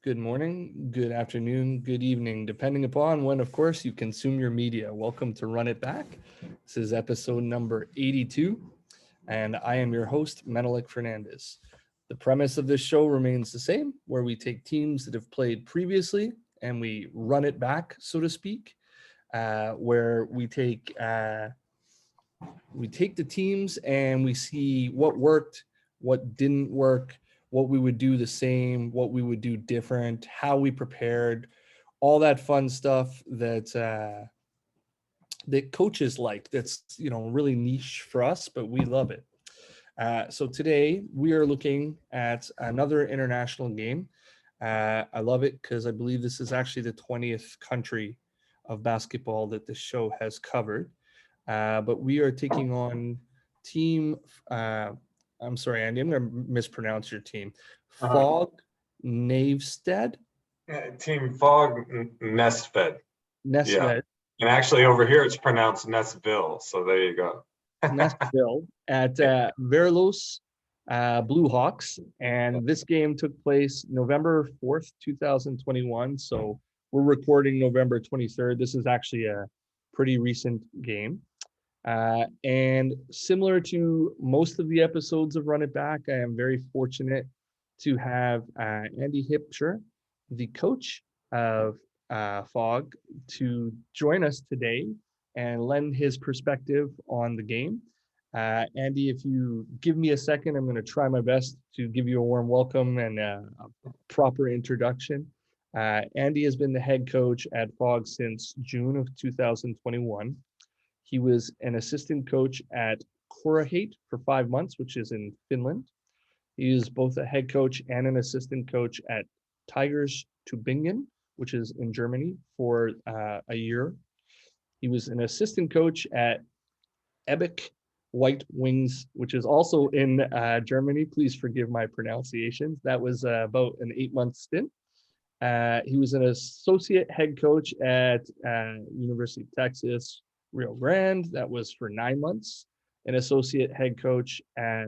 good morning, good afternoon, good evening, depending upon when, of course, you consume your media. Welcome to Run It Back. This is episode number 82, and I am your host, Menelik Fernandez. The premise of this show remains the same, where we take teams that have played previously and we run it back, so to speak, where we take the teams and we see what worked, what didn't work, what we would do the same, what we would do different, how we prepared, all that fun stuff that coaches like. That's really niche for us, but we love it. So today we are looking at another international game. I love it because I believe this is actually the 20th country of basketball that this show has covered. But we are taking on team. I'm sorry, Andy. I'm going to mispronounce your team. FoG Naestved. Team FoG Naestved. Naestved. Yeah. And actually over here it's pronounced Naestville. So there you go. Naestville at vaerlose Blue Hawks. And this game took place November 4th, 2021. So we're recording November 23rd. This is actually a pretty recent game. And similar to most of the episodes of Run It Back, I am very fortunate to have Andy Hipsher, the coach of FoG, to join us today and lend his perspective on the game. Andy, if you give me a second, I'm going to try my best to give you a warm welcome and a proper introduction. Andy has been the head coach at FoG since June of 2021. He was an assistant coach at Korahate for 5 months, which is in Finland. He is both a head coach and an assistant coach at Tigers Tübingen, which is in Germany, for a year. He was an assistant coach at Ebic White Wings, which is also in Germany. Please forgive my pronunciations. That was about an 8-month stint. He was an associate head coach at University of Texas, Rio Grande. That was for 9 months. An associate head coach at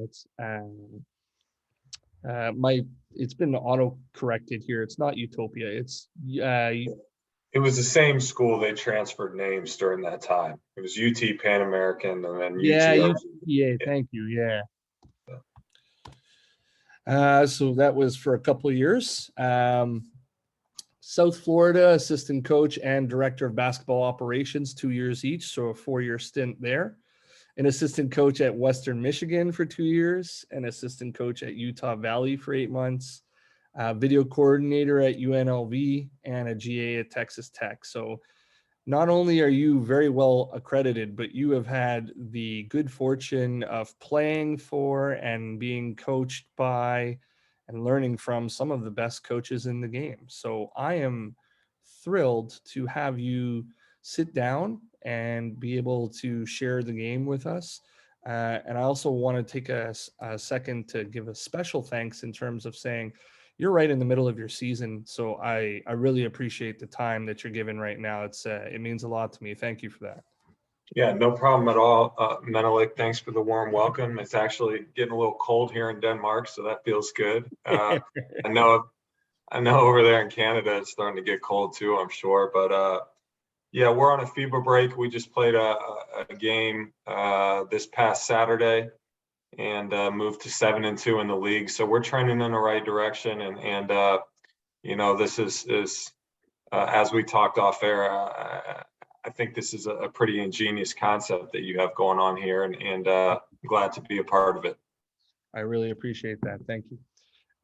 it's been auto-corrected here. It's not Utopia. It's it was the same school. They transferred names during that time. It was UT Pan American and then UTA. Thank you. Yeah. So that was for a couple of years. South Florida assistant coach and director of basketball operations, 2 years each, so a 4-year stint there. An assistant coach at Western Michigan for 2 years, an assistant coach at Utah Valley for 8 months, video coordinator at UNLV, and a GA at Texas Tech. So not only are you very well accredited, but you have had the good fortune of playing for and being coached by and learning from some of the best coaches in the game. So I am thrilled to have you sit down and be able to share the game with us. And I also want to take a second to give a special thanks in terms of saying you're right in the middle of your season. So I really appreciate the time that you're given right now. It means a lot to me. Thank you for that. Yeah, no problem at all. Menelik, thanks for the warm welcome. It's actually getting a little cold here in Denmark, so that feels good. I know over there in Canada it's starting to get cold too, I'm sure. But yeah, we're on a FIBA break. We just played a game this past Saturday and moved to 7-2 in the league. So we're trending in the right direction. And this is as we talked off air, I think this is a pretty ingenious concept that you have going on here, and glad to be a part of it. I really appreciate that. Thank you.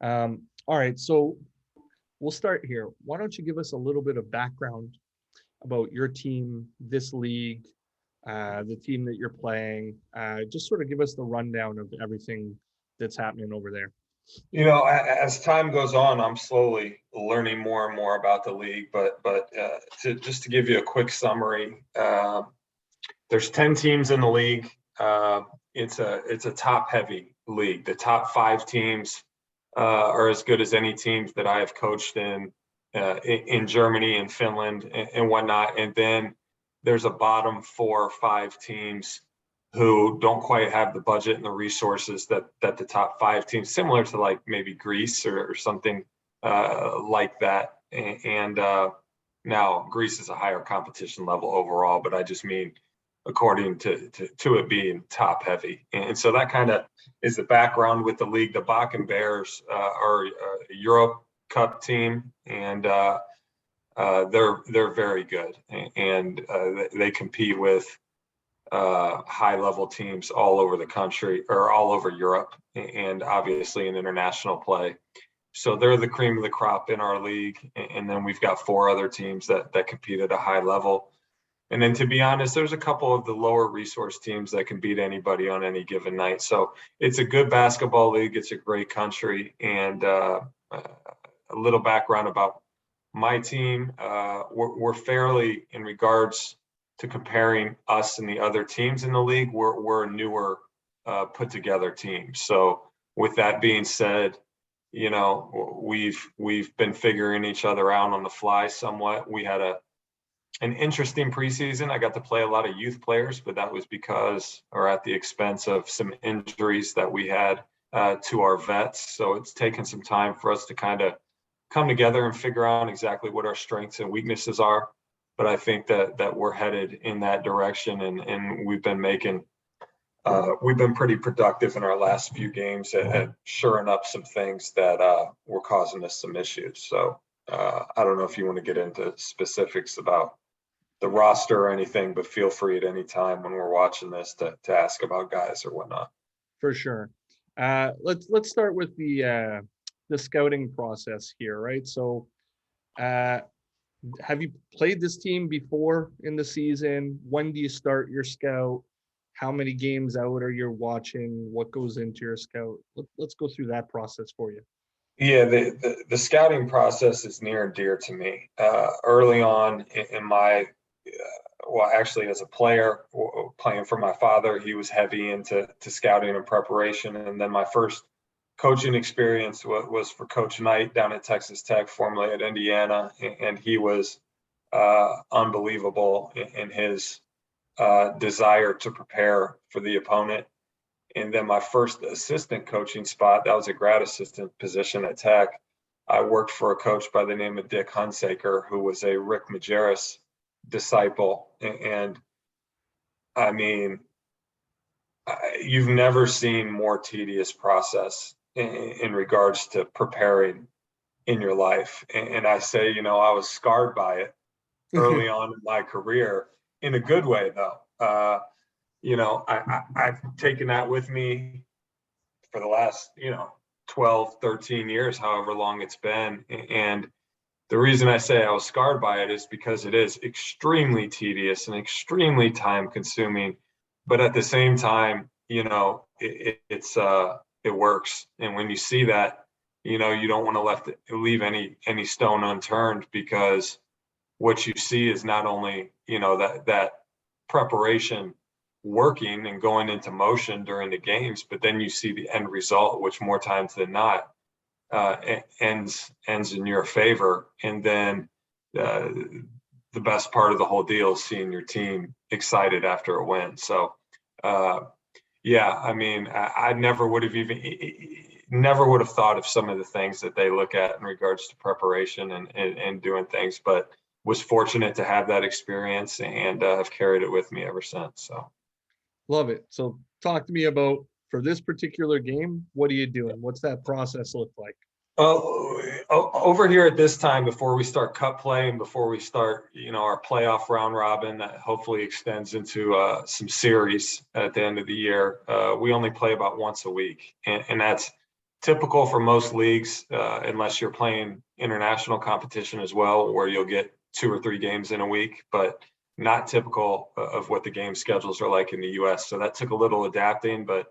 All right, so we'll start here. Why don't you give us a little bit of background about your team, this league, the team that you're playing? Just sort of give us the rundown of everything that's happening over there. As time goes on, I'm slowly learning more and more about the league. But just to give you a quick summary, there's 10 teams in the league. It's a top-heavy league. The top 5 teams are as good as any teams that I have coached in Germany and Finland and whatnot. And then there's a bottom 4 or 5 teams who don't quite have the budget and the resources that the top 5 teams, similar to like maybe Greece or something like that. And now Greece is a higher competition level overall, but I just mean according to it being top heavy. And so that kind of is the background with the league. The Bakken Bears are a Europe Cup team, and they're very good, and they compete with high level teams all over the country or all over Europe, and obviously in international play. So they're the cream of the crop in our league. And then we've got 4 other teams that compete at a high level. And then, to be honest, there's a couple of the lower resource teams that can beat anybody on any given night. So it's a good basketball league. It's a great country. And a little background about my team. We're fairly, in regards to comparing us and the other teams in the league, we're a newer put together team. So with that being said, you know, we've been figuring each other out on the fly somewhat. We had an interesting preseason. I got to play a lot of youth players, but that was because, or at the expense of, some injuries that we had to our vets. So it's taken some time for us to kind of come together and figure out exactly what our strengths and weaknesses are. But I think that we're headed in that direction, and we've been pretty productive in our last few games at shoring up some things that were causing us some issues. So I don't know if you want to get into specifics about the roster or anything, but feel free at any time when we're watching this to ask about guys or whatnot. For sure. Let's start with the scouting process here, right? So have you played this team before in the season? When do you start your scout? How many games out are you watching? What goes into your scout? Let's go through that process for you. Yeah, the scouting process is near and dear to me. Early on in my, well, actually as a player playing for my father, he was heavy into scouting and preparation. And then my first coaching experience was for Coach Knight down at Texas Tech, formerly at Indiana, and he was unbelievable in his desire to prepare for the opponent. And then my first assistant coaching spot, that was a grad assistant position at Tech. I worked for a coach by the name of Dick Hunsaker, who was a Rick Majerus disciple. And I mean, you've never seen more tedious process in regards to preparing in your life. And I say, you know, I was scarred by it early on in my career, in a good way, though. You know, I've taken that with me for the last, 12, 13 years, however long it's been. And the reason I say I was scarred by it is because it is extremely tedious and extremely time consuming. But at the same time, it works. And when you see that, you don't want to leave any stone unturned, because what you see is not only, that preparation working and going into motion during the games, but then you see the end result, which more times than not ends in your favor. And then the best part of the whole deal is seeing your team excited after a win. So yeah, I mean, I never would have thought of some of the things that they look at in regards to preparation and doing things, but was fortunate to have that experience, and have carried it with me ever since. So love it. So talk to me about, for this particular game, what are you doing? What's that process look like? Over here at this time, before we start cup play and before we start, our playoff round robin that hopefully extends into some series at the end of the year, we only play about once a week. And that's typical for most leagues, unless you're playing international competition as well, where you'll get 2 or 3 games in a week, but not typical of what the game schedules are like in the US. So that took a little adapting, but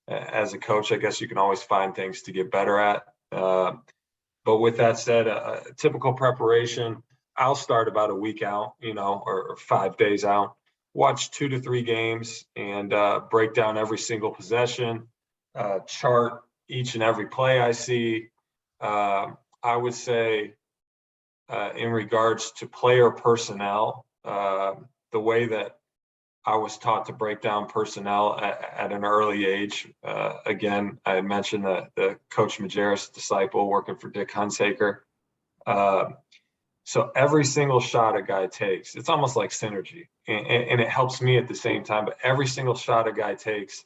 as a coach, I guess you can always find things to get better at. But with that said, a typical preparation, I'll start about a week out, or 5 days out, watch 2 to 3 games, and break down every single possession, chart each and every play I see. I would say in regards to player personnel, the way that I was taught to break down personnel at an early age. Again, I had mentioned the Coach Majerus disciple working for Dick Hunsaker. So every single shot a guy takes, it's almost like synergy, and it helps me at the same time. But every single shot a guy takes,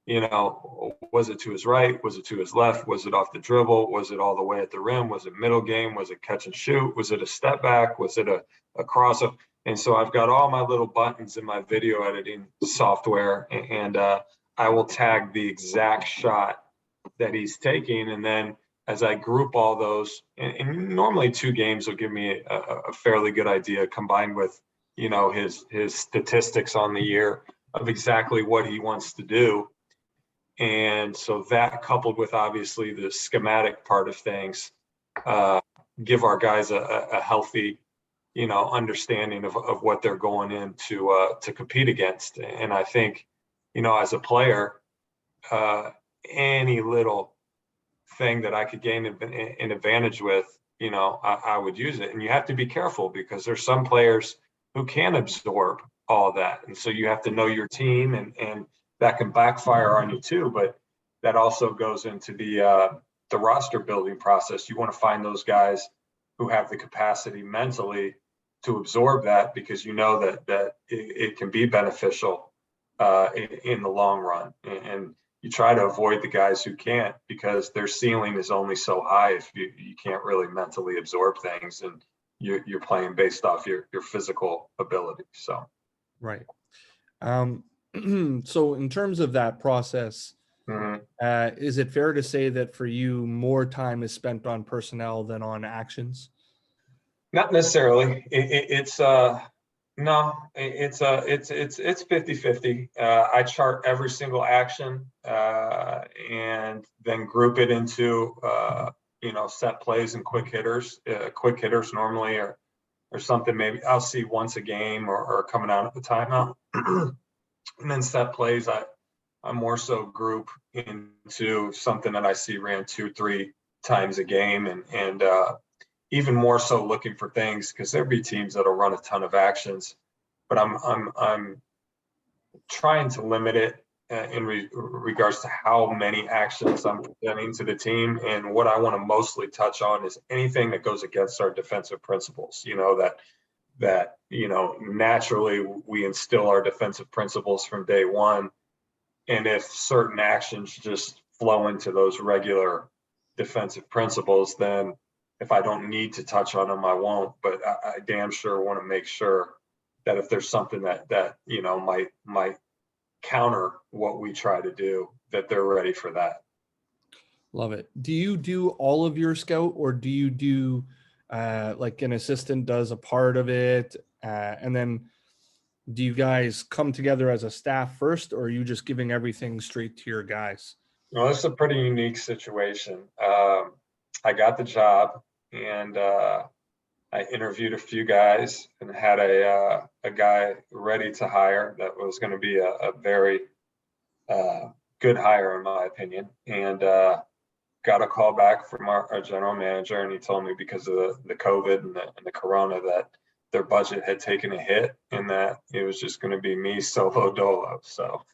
was it to his right? Was it to his left? Was it off the dribble? Was it all the way at the rim? Was it middle game? Was it catch and shoot? Was it a step back? Was it a cross up? And so I've got all my little buttons in my video editing software, and I will tag the exact shot that he's taking. And then as I group all those, and normally 2 games will give me a fairly good idea, combined with, his statistics on the year of exactly what he wants to do. And so that, coupled with obviously the schematic part of things, give our guys a healthy, understanding of what they're going in to compete against. And I think, as a player, any little thing that I could gain an advantage with, I would use it. And you have to be careful, because there's some players who can absorb all that. And so you have to know your team, and that can backfire on you too. But that also goes into the roster building process. You want to find those guys who have the capacity mentally to absorb that, because that it can be beneficial in the long run. And you try to avoid the guys who can't, because their ceiling is only so high if you can't really mentally absorb things, and you're playing based off your physical ability. So Right. So in terms of that process, is it fair to say that for you, more time is spent on personnel than on actions? Not necessarily. It's 50-50. I chart every single action, and then group it into set plays and quick hitters. Quick hitters normally are something maybe I'll see once a game or coming out of the timeout. And then set plays, I more so group into something that I see ran 2-3 times a game, and even more so looking for things, because there'll be teams that'll run a ton of actions, but I'm trying to limit it in regards to how many actions I'm presenting to the team. And what I want to mostly touch on is anything that goes against our defensive principles. That naturally we instill our defensive principles from day one, and if certain actions just flow into those regular defensive principles, then if I don't need to touch on them, I won't. But I damn sure want to make sure that if there's something that might counter what we try to do, that they're ready for that. Love it. Do you do all of your scout, or do you do like an assistant does a part of it, and then do you guys come together as a staff first, or are you just giving everything straight to your guys? Well, it's a pretty unique situation. I got the job, and I interviewed a few guys, and had a guy ready to hire that was going to be a very good hire in my opinion, and got a call back from our general manager, and he told me because of the COVID and the corona that their budget had taken a hit, and that it was just going to be me solo dolo. So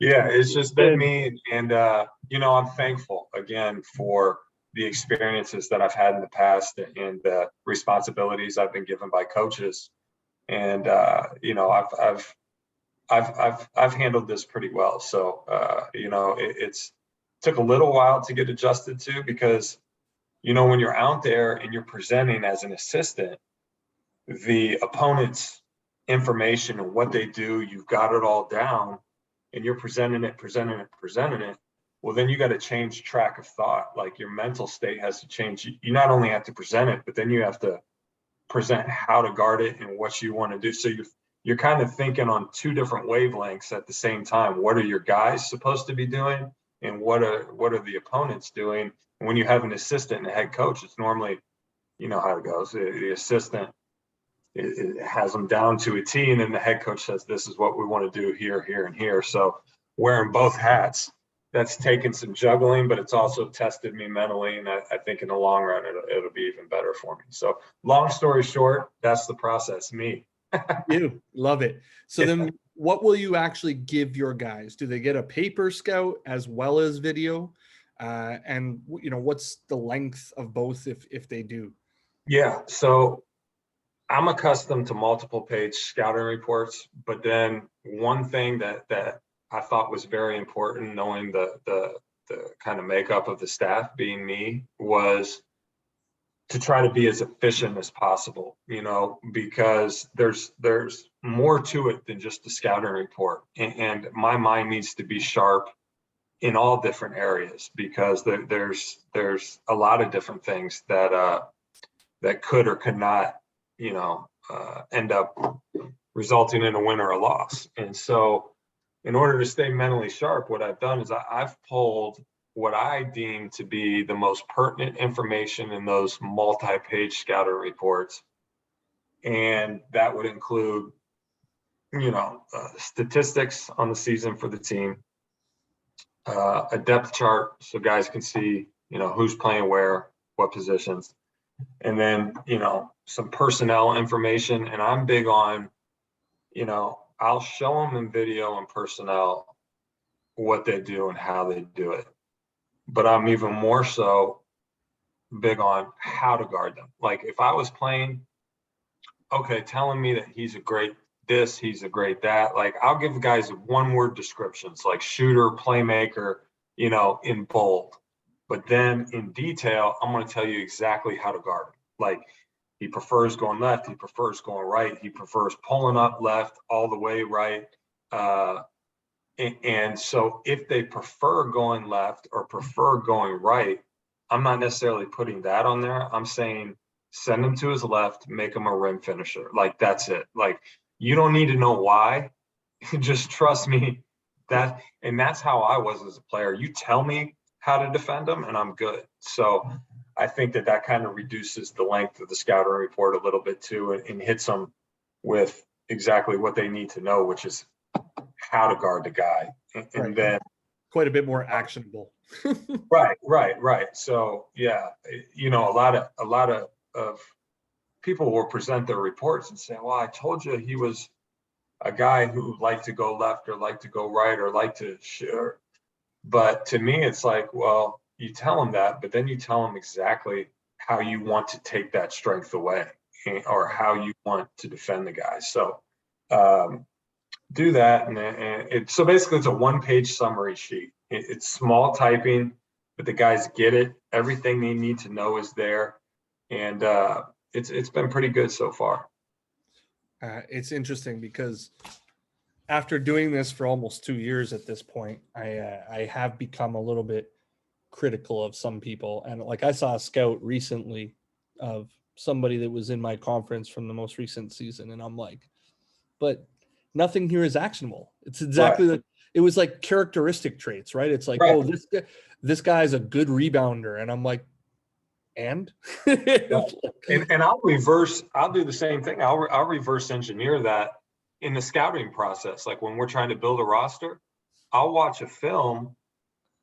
yeah, it's just been me, and I'm thankful again for the experiences that I've had in the past and the responsibilities I've been given by coaches. And I've handled this pretty well. So it's took a little while to get adjusted to, because when you're out there and you're presenting as an assistant, the opponent's information and what they do, you've got it all down, and you're presenting it. Well, then you got to change track of thought. Like, your mental state has to change. You not only have to present it, but then you have to present how to guard it and what you want to do. So you're kind of thinking on 2 different wavelengths at the same time. What are your guys supposed to be doing, and what are the opponents doing? And when you have an assistant and a head coach, it's normally, how it goes. The assistant, it has them down to a T, and then the head coach says, this is what we want to do here, here, and here. So wearing both hats, that's taken some juggling, but it's also tested me mentally. And I think in the long run, it'll be even better for me. So long story short, that's the process. Me You love it. So then what will you actually give your guys? Do they get a paper scout as well as video? And what's the length of both if they do? Yeah, so I'm accustomed to multiple page scouting reports, but then one thing that I thought was very important, knowing the kind of makeup of the staff being me, was to try to be as efficient as possible, because there's more to it than just the scouting report. And my mind needs to be sharp in all different areas, because there's a lot of different things that could or could not, end up resulting in a win or a loss. And so in order to stay mentally sharp, what I've done is I've pulled what I deem to be the most pertinent information in those multi-page scouting reports. And that would include, statistics on the season for the team, a depth chart so guys can see, who's playing where, what positions, and then, some personnel information. And I'm big on, I'll show them in video and personnel what they do and how they do it. But I'm even more so big on how to guard them. Like if I was playing, okay, telling me that he's a great this, he's a great that, like I'll give the guys one word descriptions like shooter, playmaker, in bold. But then in detail, I'm going to tell you exactly how to guard him. Like he prefers going left, he prefers going right, he prefers pulling up left all the way right. And so if they prefer going left or prefer going right, I'm not necessarily putting that on there. I'm saying send him to his left, make him a rim finisher. Like that's it. Like you don't need to know why. Just trust me. And that's how I was as a player. You tell me how to defend them and I'm good. So I think that kind of reduces the length of the scouting report a little bit too, and hits them with exactly what they need to know, which is how to guard the guy. And then quite a bit more actionable. Right. So yeah, a lot of people will present their reports and say, well, I told you he was a guy who liked to go left or liked to go right or liked to shoot. But to me, it's like, well, you tell them that, but then you tell them exactly how you want to take that strength away or how you want to defend the guy. So do that. And so basically it's a one-page summary sheet. It's small typing, but the guys get it. Everything they need to know is there. And it's been pretty good so far. It's interesting because after doing this for almost 2 years at this point, I have become a little bit critical of some people. And like I saw a scout recently of somebody that was in my conference from the most recent season. And I'm like, but nothing here is actionable. It's exactly right. It was like characteristic traits, right? It's like, right. Oh, this guy's a good rebounder. And I'm like, and I'll do the same thing. I'll reverse engineer that in the scouting process. Like when we're trying to build a roster, I'll watch a film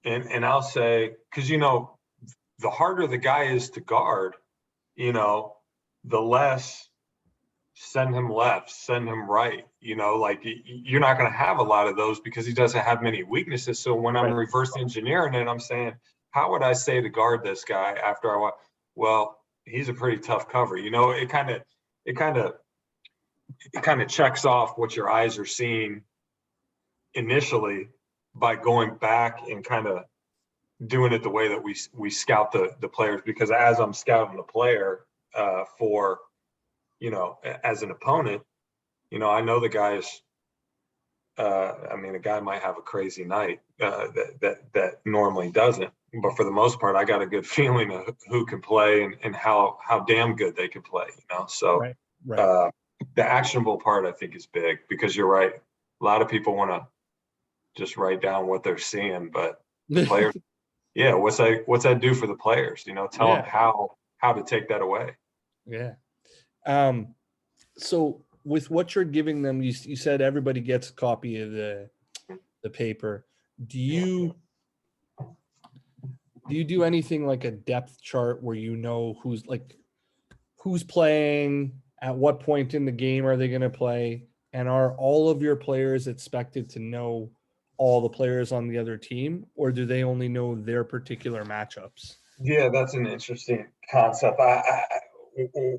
and I'll say, because the harder the guy is to guard, the less send him left, send him right, like you're not going to have a lot of those because he doesn't have many weaknesses. So when I'm reverse engineering it, I'm saying, how would I say to guard this guy after I watch? Well, he's a pretty tough cover. It kind of checks off what your eyes are seeing initially by going back and kind of doing it the way that we scout the players. Because as I'm scouting the player for, as an opponent, I know the guy's, a guy might have a crazy night that normally doesn't. But for the most part, I got a good feeling of who can play and how damn good they can play, So right. The actionable part, I think, is big because you're right. A lot of people want to just write down what they're seeing, but the players, yeah, what's that do for the players? Tell them how to take that away. Yeah. So with what you're giving them, you said everybody gets a copy of the paper. Do you do anything like a depth chart where who's playing, At what point in the game are they going to play? And are all of your players expected to know all the players on the other team, or do they only know their particular matchups? Yeah, that's an interesting concept.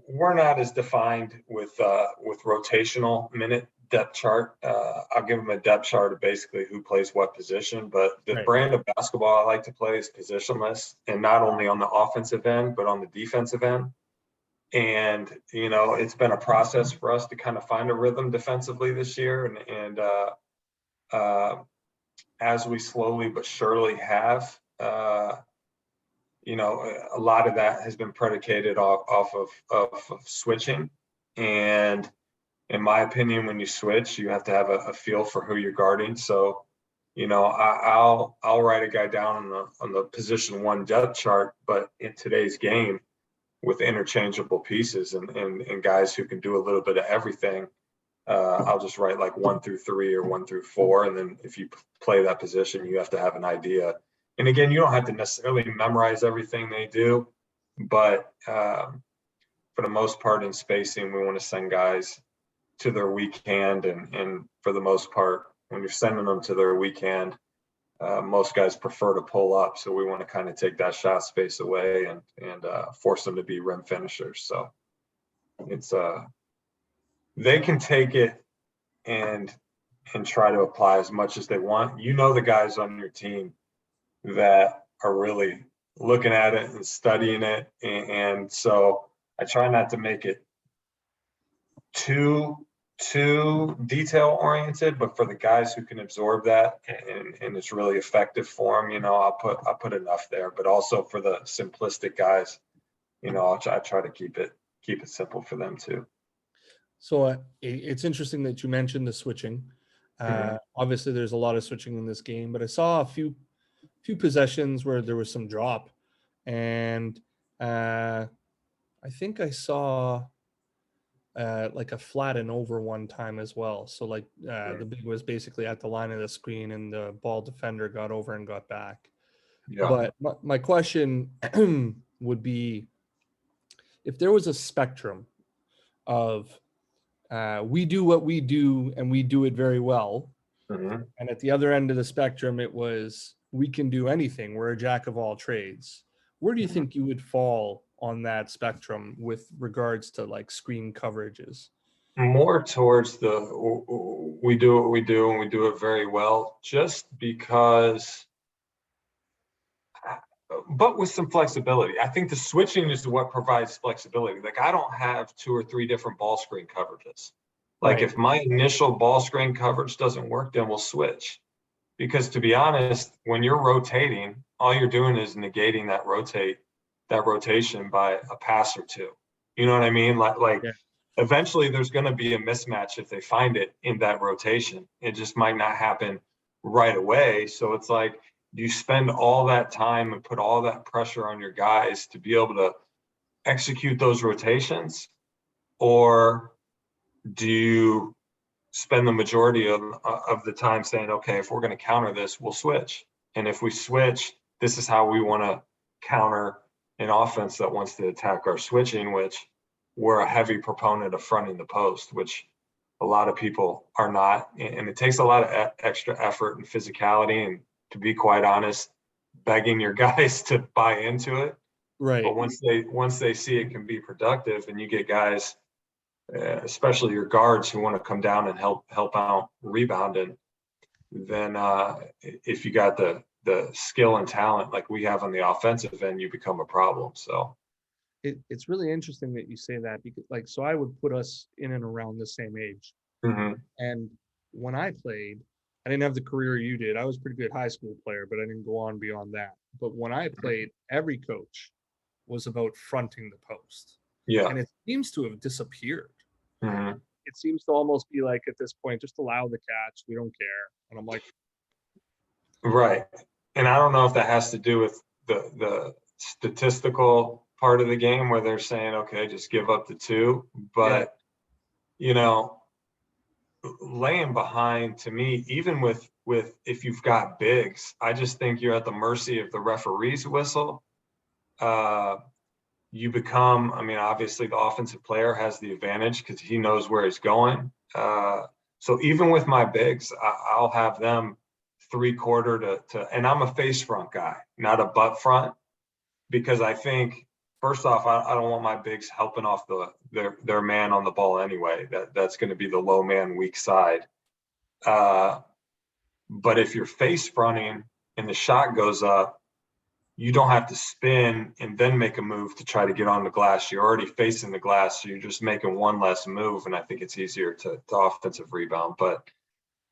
We're not as defined with rotational minute depth chart. I'll give them a depth chart of basically who plays what position. But the Right. brand of basketball I like to play is positionless, and not only on the offensive end but on the defensive end. And it's been a process for us to kind of find a rhythm defensively this year, and as we slowly but surely have. A lot of that has been predicated off of switching. And in my opinion, when you switch, you have to have a feel for who you're guarding. So, I'll write a guy down on the position one depth chart, but in today's game, with interchangeable pieces and guys who can do a little bit of everything, I'll just write like 1 through 3 or 1 through 4. And then if you play that position, you have to have an idea. And again, you don't have to necessarily memorize everything they do, but for the most part in spacing, we want to send guys to their weak hand. And for the most part, when you're sending them to their weak hand, most guys prefer to pull up. So we want to kind of take that shot space away and force them to be rim finishers. So it's they can take it and try to apply as much as they want. The guys on your team that are really looking at it and studying it. And so I try not to make it too detail oriented, but for the guys who can absorb that and it's really effective for them, I'll put enough there. But also for the simplistic guys, I try to keep it simple for them too. So it's interesting that you mentioned the switching. Obviously, there's a lot of switching in this game, but I saw a few possessions where there was some drop, and I think I saw like a flat and over one time as well. So like the big was basically at the line of the screen, and the ball defender got over and got back. Yeah. But my question would be, if there was a spectrum of we do what we do and we do it very well, and at the other end of the spectrum, it was we can do anything. We're a jack of all trades. Where do you think you would fall on that spectrum with regards to like screen coverages? More towards the we do what we do and we do it very well, just because, but with some flexibility. I think the switching is what provides flexibility. Like I don't have 2 or 3 different ball screen coverages. Like if my initial ball screen coverage doesn't work, then we'll switch. Because to be honest, when you're rotating, all you're doing is negating that rotation by a pass or two. You know what I mean? Like eventually there's going to be a mismatch if they find it in that rotation. It just might not happen right away. So it's like, do you spend all that time and put all that pressure on your guys to be able to execute those rotations? Or do you spend the majority of the time saying, okay, if we're going to counter this, we'll switch. And if we switch, this is how we want to counter an offense that wants to attack our switching, which we're a heavy proponent of fronting the post, which a lot of people are not. And it takes a lot of extra effort and physicality. And to be quite honest, begging your guys to buy into it. Right. But once they see it can be productive, and you get guys, especially your guards, who want to come down and help out rebounding, then if you got the skill and talent like we have on the offensive end, you become a problem. So it's really interesting that you say that, because so I would put us in and around the same age. And when I played, I didn't have the career you did. I was a pretty good high school player, but I didn't go on beyond that. But when I played, every coach was about fronting the post. Yeah. And it seems to have disappeared. It seems to almost be like, at this point, just allow the catch. We don't care. And I'm like, right. And I don't know if that has to do with the statistical part of the game where they're saying, okay, just give up the 2. But, laying behind, to me, even with if you've got bigs, I just think you're at the mercy of the referee's whistle. you become, I mean, obviously the offensive player has the advantage because he knows where he's going. So even with my bigs, I'll have them 3/4 to, and I'm a face front guy, not a butt front, because I think first off, I don't want my bigs helping off their man on the ball anyway. That's going to be the low man weak side. But if you're face fronting and the shot goes up, you don't have to spin and then make a move to try to get on the glass. You're already facing the glass, so you're just making one less move, and I think it's easier to offensive rebound. But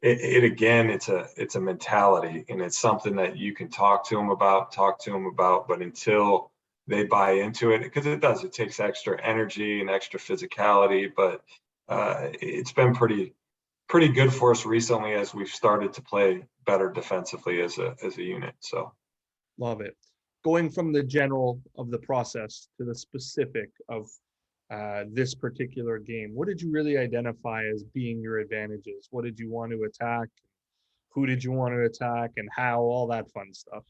again, it's a mentality, and it's something that you can talk to them about. But until they buy into it, because it takes extra energy and extra physicality. But it's been pretty good for us recently as we've started to play better defensively as a unit. So Love it. Going from the general of the process to the specific of this particular game, what did you really identify as being your advantages? What did you want to attack? Who did you want to attack, and how? All that fun stuff.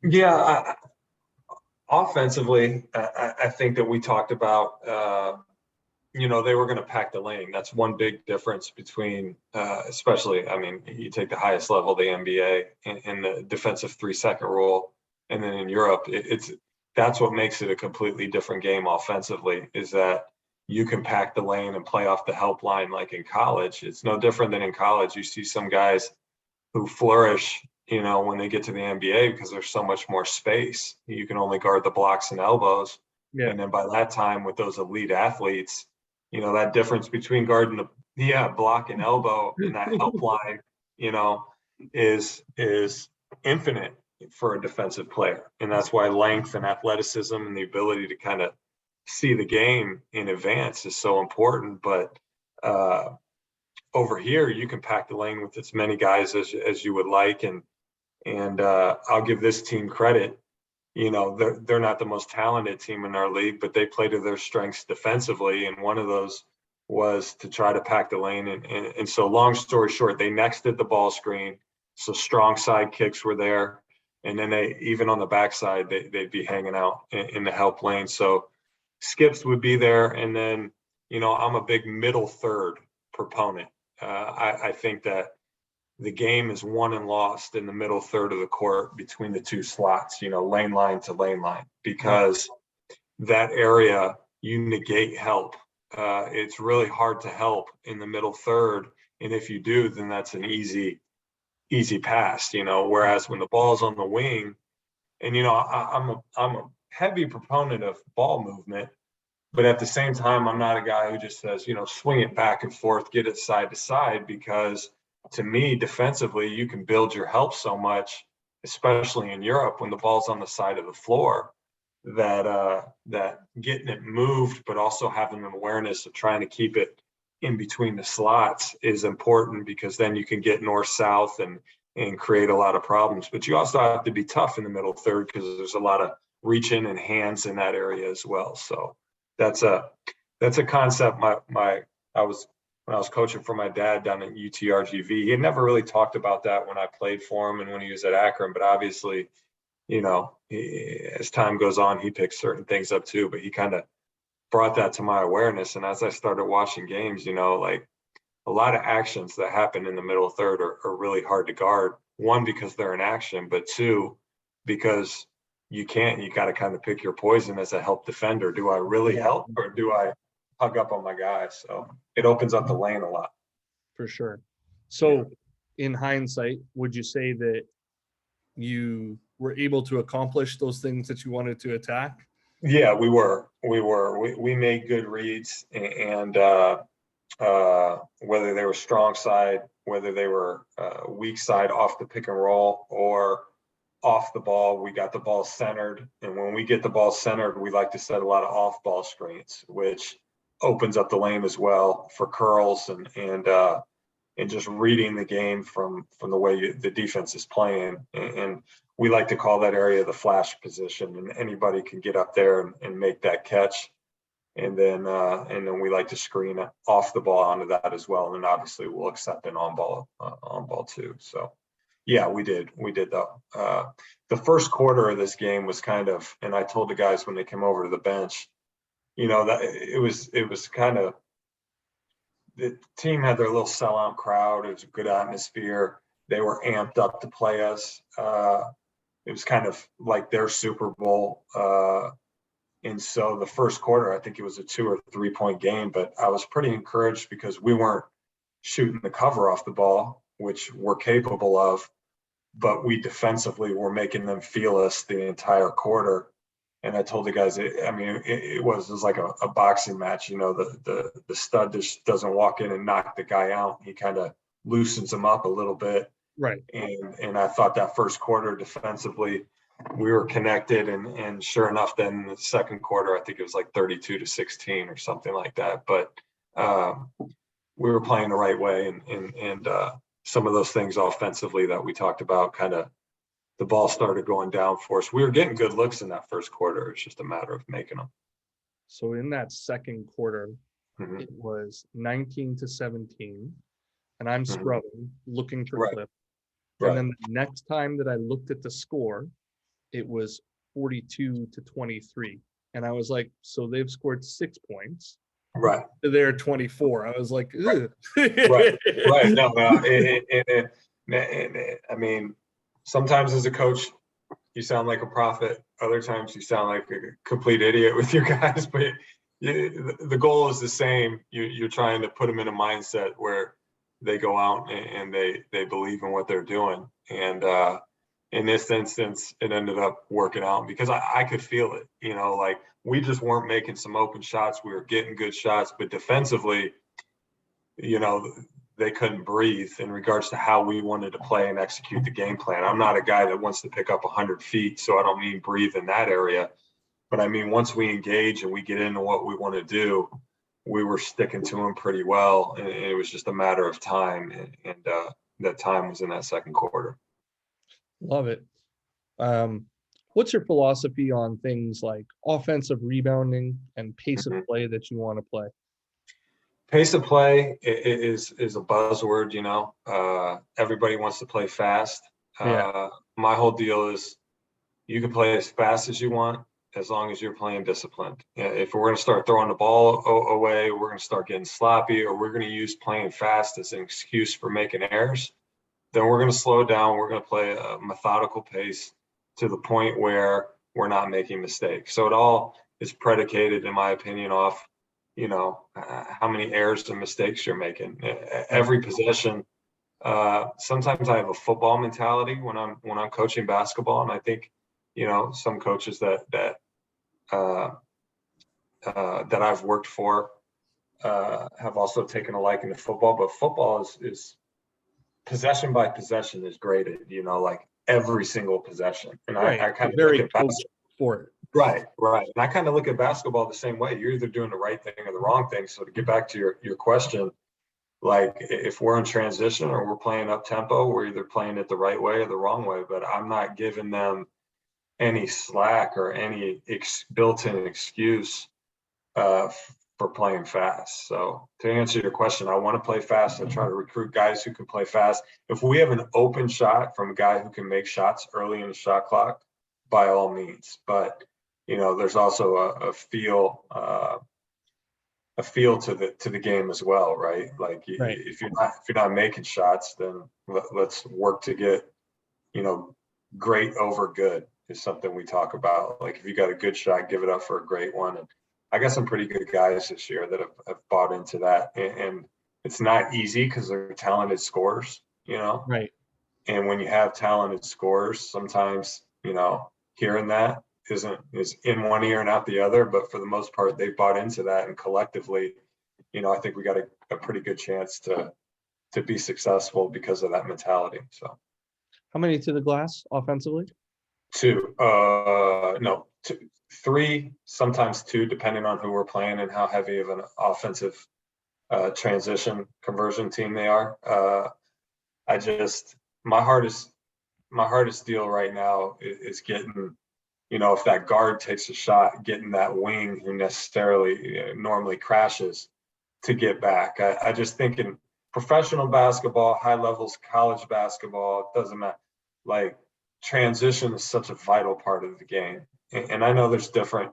yeah, offensively, I think that we talked about. They were going to pack the lane. That's one big difference between, especially, I mean, you take the highest level of the NBA in the defensive 3-second rule, and then in Europe, that's what makes it a completely different game offensively, is that you can pack the lane and play off the help line like in college. It's no different than in college. You see some guys who flourish, when they get to the NBA because there's so much more space. You can only guard the blocks and elbows. Yeah. And then by that time with those elite athletes, that difference between guarding the block and elbow and that help line, is infinite for a defensive player. And that's why length and athleticism and the ability to kind of see the game in advance is so important. But over here, you can pack the lane with as many guys as you would like. And I'll give this team credit. They're not the most talented team in our league, but they play to their strengths defensively. And one of those was to try to pack the lane. And so long story short, they nexted the ball screen. So strong side kicks were there. And then even on the backside, they'd be hanging out in the help lane. So skips would be there. And then, I'm a big middle third proponent. I think that the game is won and lost in the middle third of the court between the two slots, lane line to lane line, because that area, you negate help. It's really hard to help in the middle third. And if you do, then that's an easy pass, whereas when the ball's on the wing, and, I'm a heavy proponent of ball movement, but at the same time, I'm not a guy who just says, swing it back and forth, get it side to side, because to me, defensively, you can build your help so much, especially in Europe when the ball's on the side of the floor, that getting it moved, but also having an awareness of trying to keep it in between the slots is important, because then you can get north-south and create a lot of problems. But you also have to be tough in the middle third, because there's a lot of reaching and hands in that area as well. So that's a concept. When I was coaching for my dad down at UTRGV, he had never really talked about that when I played for him and when he was at Akron. But obviously, as time goes on, he picks certain things up too. But he kind of brought that to my awareness. And as I started watching games, like a lot of actions that happen in the middle third are really hard to guard. One, because they're in action, but two, because you got to kind of pick your poison as a help defender. Do I really help, or do I hug up on my guys? So it opens up the lane a lot. For sure. So in hindsight, would you say that you were able to accomplish those things that you wanted to attack? Yeah, we were. We made good reads, and whether they were strong side, whether they were weak side off the pick and roll or off the ball, we got the ball centered. And when we get the ball centered, we like to set a lot of off ball screens, which opens up the lane as well for curls and just reading the game from the way the defense is playing. And we like to call that area the flash position, and anybody can get up there and make that catch. And then we like to screen off the ball onto that as well. And obviously we'll accept an on ball too. So Yeah, we did. We did though. The first quarter of this game was kind of, and I told the guys when they came over to the bench, that it was kind of, the team had their little sellout crowd. It was a good atmosphere. They were amped up to play us. It was kind of like their Super Bowl. And so the first quarter, I think it was a 2 or 3 point game, but I was pretty encouraged because we weren't shooting the cover off the ball, which we're capable of, but we defensively were making them feel us the entire quarter. And I told the guys, it was like a boxing match. The stud just doesn't walk in and knock the guy out. He kind of loosens him up a little bit. Right. And I thought that first quarter defensively, we were connected. And sure enough, then the second quarter, I think it was like 32-16 or something like that. But we were playing the right way. And some of those things offensively that we talked about, kind of the ball started going down for us. We were getting good looks in that first quarter. It's just a matter of making them. So in that second quarter, Mhm. it was 19-17, and I'm scrubbing, looking for Right. clip. Right. And then the next time that I looked at the score, it was 42-23. And I was like, so they've scored 6 points. Right. They're 24. I was like, ugh. Right. Right. No, I mean, sometimes as a coach, you sound like a prophet. Other times you sound like a complete idiot with your guys, but the goal is the same. You're trying to put them in a mindset where they go out and they believe in what they're doing. And in this instance, it ended up working out because I could feel it, like we just weren't making some open shots. We were getting good shots, but defensively, they couldn't breathe in regards to how we wanted to play and execute the game plan. I'm not a guy that wants to pick up 100 feet, so I don't mean breathe in that area. But I mean, once we engage and we get into what we want to do, we were sticking to them pretty well. And it was just a matter of time. And that time was in that second quarter. Love it. What's your philosophy on things like offensive rebounding and pace of play that you want to play? Pace of play is a buzzword, everybody wants to play fast. Yeah. My whole deal is you can play as fast as you want, as long as you're playing disciplined. If we're going to start throwing the ball away, we're going to start getting sloppy, or we're going to use playing fast as an excuse for making errors, then we're going to slow it down. We're going to play a methodical pace to the point where we're not making mistakes. So it all is predicated, in my opinion, off how many errors and mistakes you're making. Every possession. Sometimes I have a football mentality when I'm coaching basketball, and I think some coaches that I've worked for have also taken a liking to football. But football is possession by possession is graded. Like every single possession, and right. I kind of very look at for it. Right. And I kind of look at basketball the same way. You're either doing the right thing or the wrong thing. So to get back to your question, like if we're in transition or we're playing up tempo, we're either playing it the right way or the wrong way. But I'm not giving them any slack or any built-in excuse for playing fast. So to answer your question, I want to play fast. I try to recruit guys who can play fast. If we have an open shot from a guy who can make shots early in the shot clock, by all means. But there's also a feel to the game as well, right? Like right. if you're not making shots, then let's work to get great over good is something we talk about. Like if you got a good shot, give it up for a great one. And I got some pretty good guys this year that have bought into that, and it's not easy because they're talented scorers, Right. And when you have talented scorers, sometimes hearing that is in one ear and out the other, but for the most part, they've bought into that, and collectively, I think we got a pretty good chance to be successful because of that mentality. So, how many to the glass offensively? 2, no, 2, 3, sometimes 2, depending on who we're playing and how heavy of an offensive transition conversion team they are. My hardest deal right now is getting, if that guard takes a shot, getting that wing who necessarily normally crashes to get back. I just think professional basketball, high levels, college basketball, it doesn't matter. Like, transition is such a vital part of the game. And I know there's different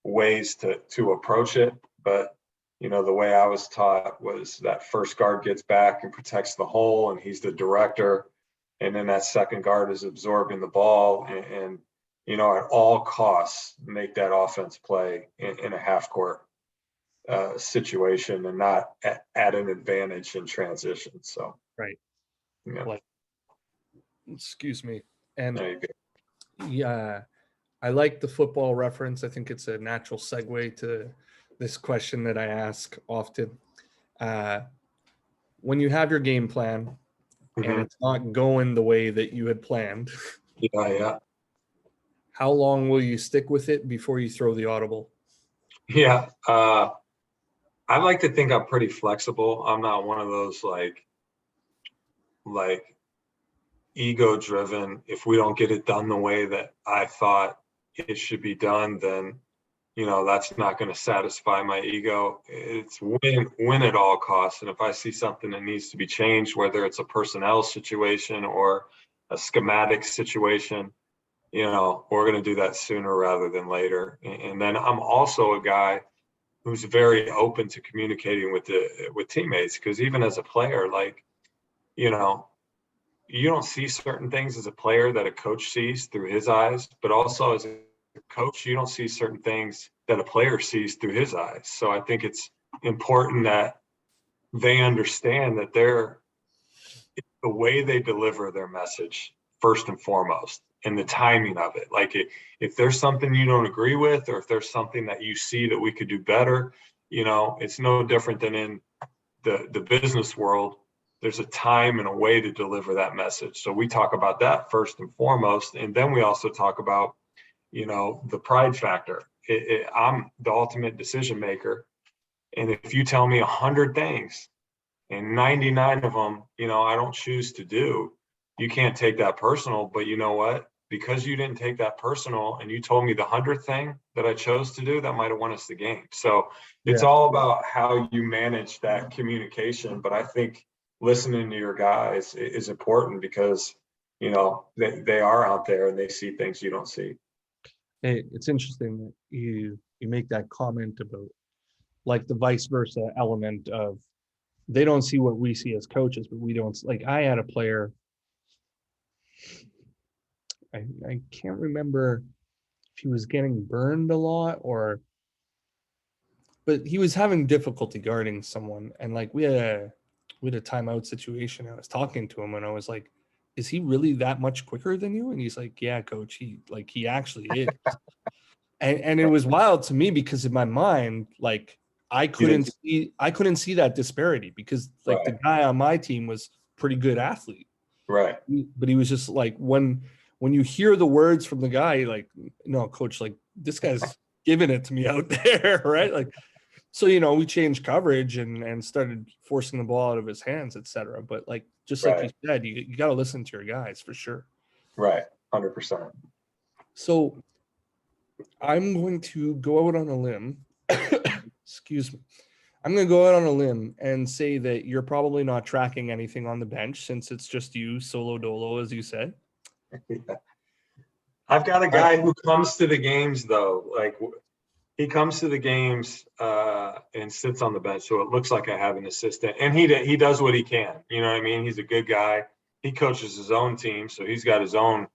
ways to approach it, but the way I was taught was that first guard gets back and protects the hole, and he's the director. And then that second guard is absorbing the ball and at all costs, make that offense play in a half court situation and not at an advantage in transition. So, Right. yeah. Like, excuse me. And There you go. yeah, I like the football reference. I think it's a natural segue to this question that I ask often. When you have your game plan and it's not going the way that you had planned, Yeah. how long will you stick with it before you throw the audible? Yeah. I like to think I'm pretty flexible. I'm not one of those like ego driven. If we don't get it done the way that I thought it should be done, then that's not going to satisfy my ego. It's win at all costs. And if I see something that needs to be changed, whether it's a personnel situation or a schematic situation, we're going to do that sooner rather than later. And then I'm also a guy who's very open to communicating with teammates, because even as a player, like, you don't see certain things as a player that a coach sees through his eyes, but also as a coach, you don't see certain things that a player sees through his eyes. So I think it's important that they understand that the way they deliver their message first and foremost, and the timing of it. Like, if there's something you don't agree with, or if there's something that you see that we could do better, it's no different than in the business world. There's a time and a way to deliver that message. So we talk about that first and foremost. And then we also talk about, the pride factor. I'm the ultimate decision maker. And if you tell me 100 things and 99 of them, I don't choose to do, you can't take that personal. But you know what? Because you didn't take that personal and you told me the 100th thing that I chose to do, that might have won us the game. So it's all about how you manage that communication. But I think listening to your guys is important, because they are out there and they see things you don't see. Hey, it's interesting that you make that comment about like the vice versa element of they don't see what we see as coaches, but we don't. Like, I had a player, I can't remember if he was getting burned a lot but he was having difficulty guarding someone. And like we had a timeout situation. I was talking to him and I was like, is he really that much quicker than you? And he's like, yeah, coach, he actually is. and it was wild to me, because in my mind, like, I couldn't see that disparity, because like the guy on my team was pretty good athlete. Right. But he was just like, when you hear the words from the guy, like, no, coach, like, this guy's giving it to me out there, right? Like, so, we changed coverage and started forcing the ball out of his hands, etc. But like, just like you said, you got to listen to your guys for sure. Right. 100%. So I'm going to go out on a limb. Excuse me. I'm going to go out on a limb and say that you're probably not tracking anything on the bench, since it's just you solo dolo, as you said. Yeah. I've got a guy who comes to the games, though. Like, he comes to the games and sits on the bench, so it looks like I have an assistant. And he does what he can. You know what I mean? He's a good guy. He coaches his own team, so he's got his own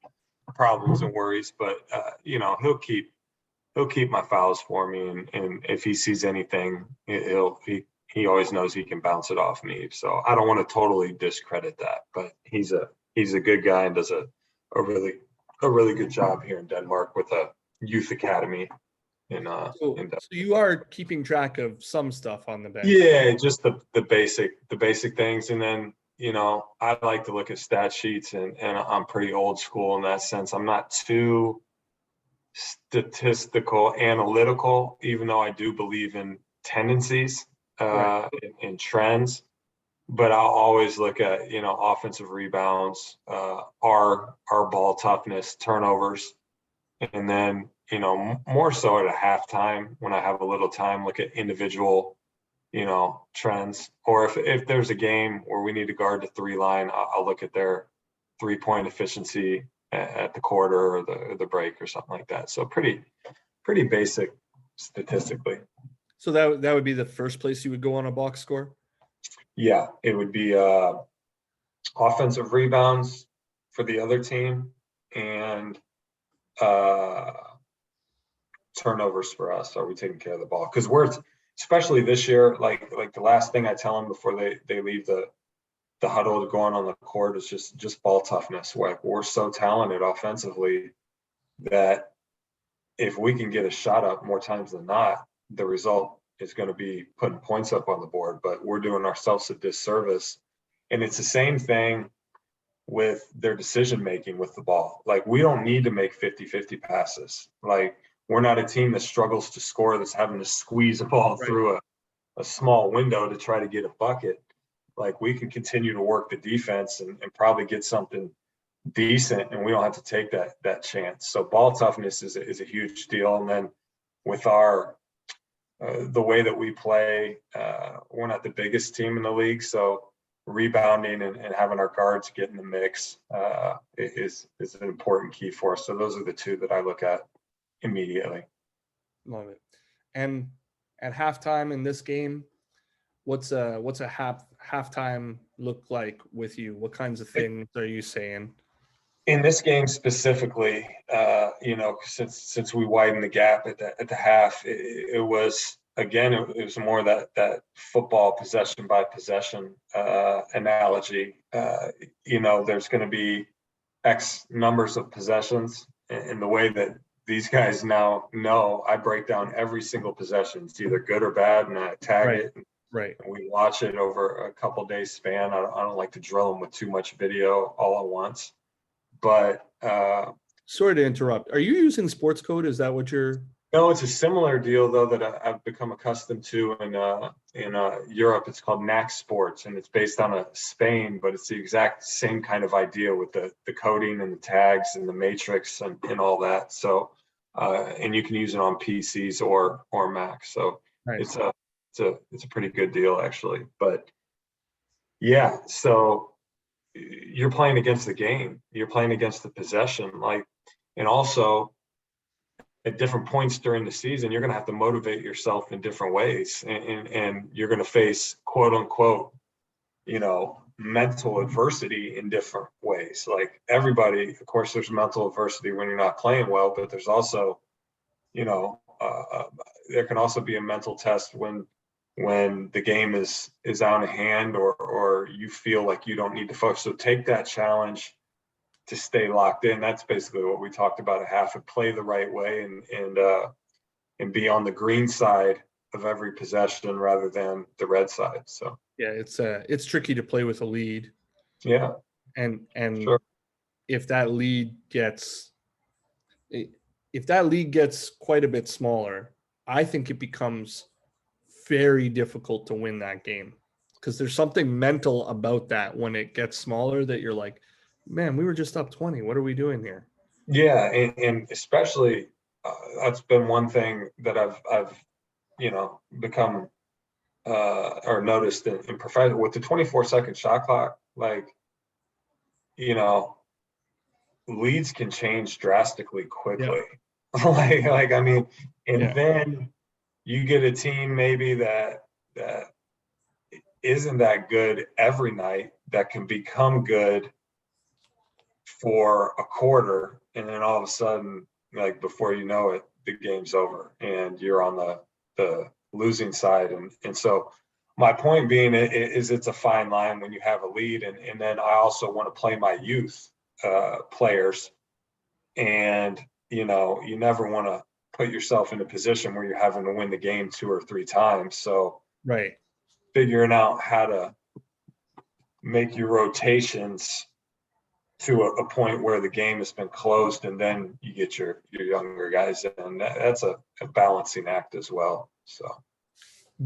problems and worries. But he'll keep my fouls for me, and if he sees anything, he always knows he can bounce it off me. So I don't want to totally discredit that, but he's a good guy and does a really good job here in Denmark with a youth academy. So you are keeping track of some stuff on the bench. Yeah, just the basic things. And then, I like to look at stat sheets, and I'm pretty old school in that sense. I'm not too statistical, analytical, even though I do believe in tendencies and trends. But I'll always look at, offensive rebounds, our ball toughness, turnovers, and then, more so at a halftime, when I have a little time, look at individual trends. Or if there's a game where we need to guard the 3 line, I'll look at their 3-point efficiency at the quarter or the break or something like that. So pretty basic statistically. So that would be the first place you would go on a box score? Yeah, it would be offensive rebounds for the other team and turnovers for us. Are we taking care of the ball? Because we're, especially this year, like the last thing I tell them before they leave the huddle to go on the court is just ball toughness. Like, we're so talented offensively that if we can get a shot up more times than not, the result is going to be putting points up on the board. But we're doing ourselves a disservice. And it's the same thing with their decision making with the ball. Like, we don't need to make 50-50 passes. Like, we're not a team that struggles to score, that's having to squeeze a ball through a small window to try to get a bucket. Like, we can continue to work the defense and probably get something decent, and we don't have to take that chance. So ball toughness is a huge deal. And then with our the way that we play, we're not the biggest team in the league, so rebounding and having our guards get in the mix is an important key for us. So those are the two that I look at immediately. Love it. And at halftime in this game, what's a halftime look like with you? What kinds of things are you saying? In this game specifically, since we widened the gap at the half, it was, again, it was more that football possession by possession analogy. There's going to be X numbers of possessions, and the way that these guys now know, I break down every single possession. It's either good or bad, and I tag it. Right. And we watch it over a couple days span. I don't like to drill them with too much video all at once. But sorry to interrupt. Are you using sports code? Is that what you're? No, it's a similar deal though that I've become accustomed to in Europe. It's called Naestved, and it's based on Spain, but it's the exact same kind of idea with the coding and the tags and the matrix and all that. So and you can use it on PCs or Mac. So nice. It's a pretty good deal actually. But yeah, so you're playing against the game. You're playing against the possession, and also at different points during the season, you're going to have to motivate yourself in different ways, and you're going to face quote unquote, mental adversity in different ways. Like everybody, of course, there's mental adversity when you're not playing well, but there's also, there can also be a mental test when the game is out of hand or you feel like you don't need to focus. So take that challenge to stay locked in. That's basically what we talked about at half, and play the right way and be on the green side of every possession rather than the red side. So yeah, it's tricky to play with a lead. Yeah. And sure. if that lead gets quite a bit smaller, I think it becomes very difficult to win that game, because there's something mental about that when it gets smaller that you're like, man, we were just up 20. What are we doing here? Yeah, and especially that's been one thing that I've become or noticed in professional with the 24-second shot clock. Leads can change drastically quickly. Yeah. Then you get a team maybe that isn't that good every night that can become good for a quarter, and then all of a sudden, before you know it, the game's over and you're on the losing side. And so my point being is it's a fine line when you have a lead, and then I also want to play my youth players, and you never want to put yourself in a position where you're having to win the game 2 or 3 times. So figuring out how to make your rotations to a point where the game has been closed, and then you get your younger guys in. That's a balancing act as well. So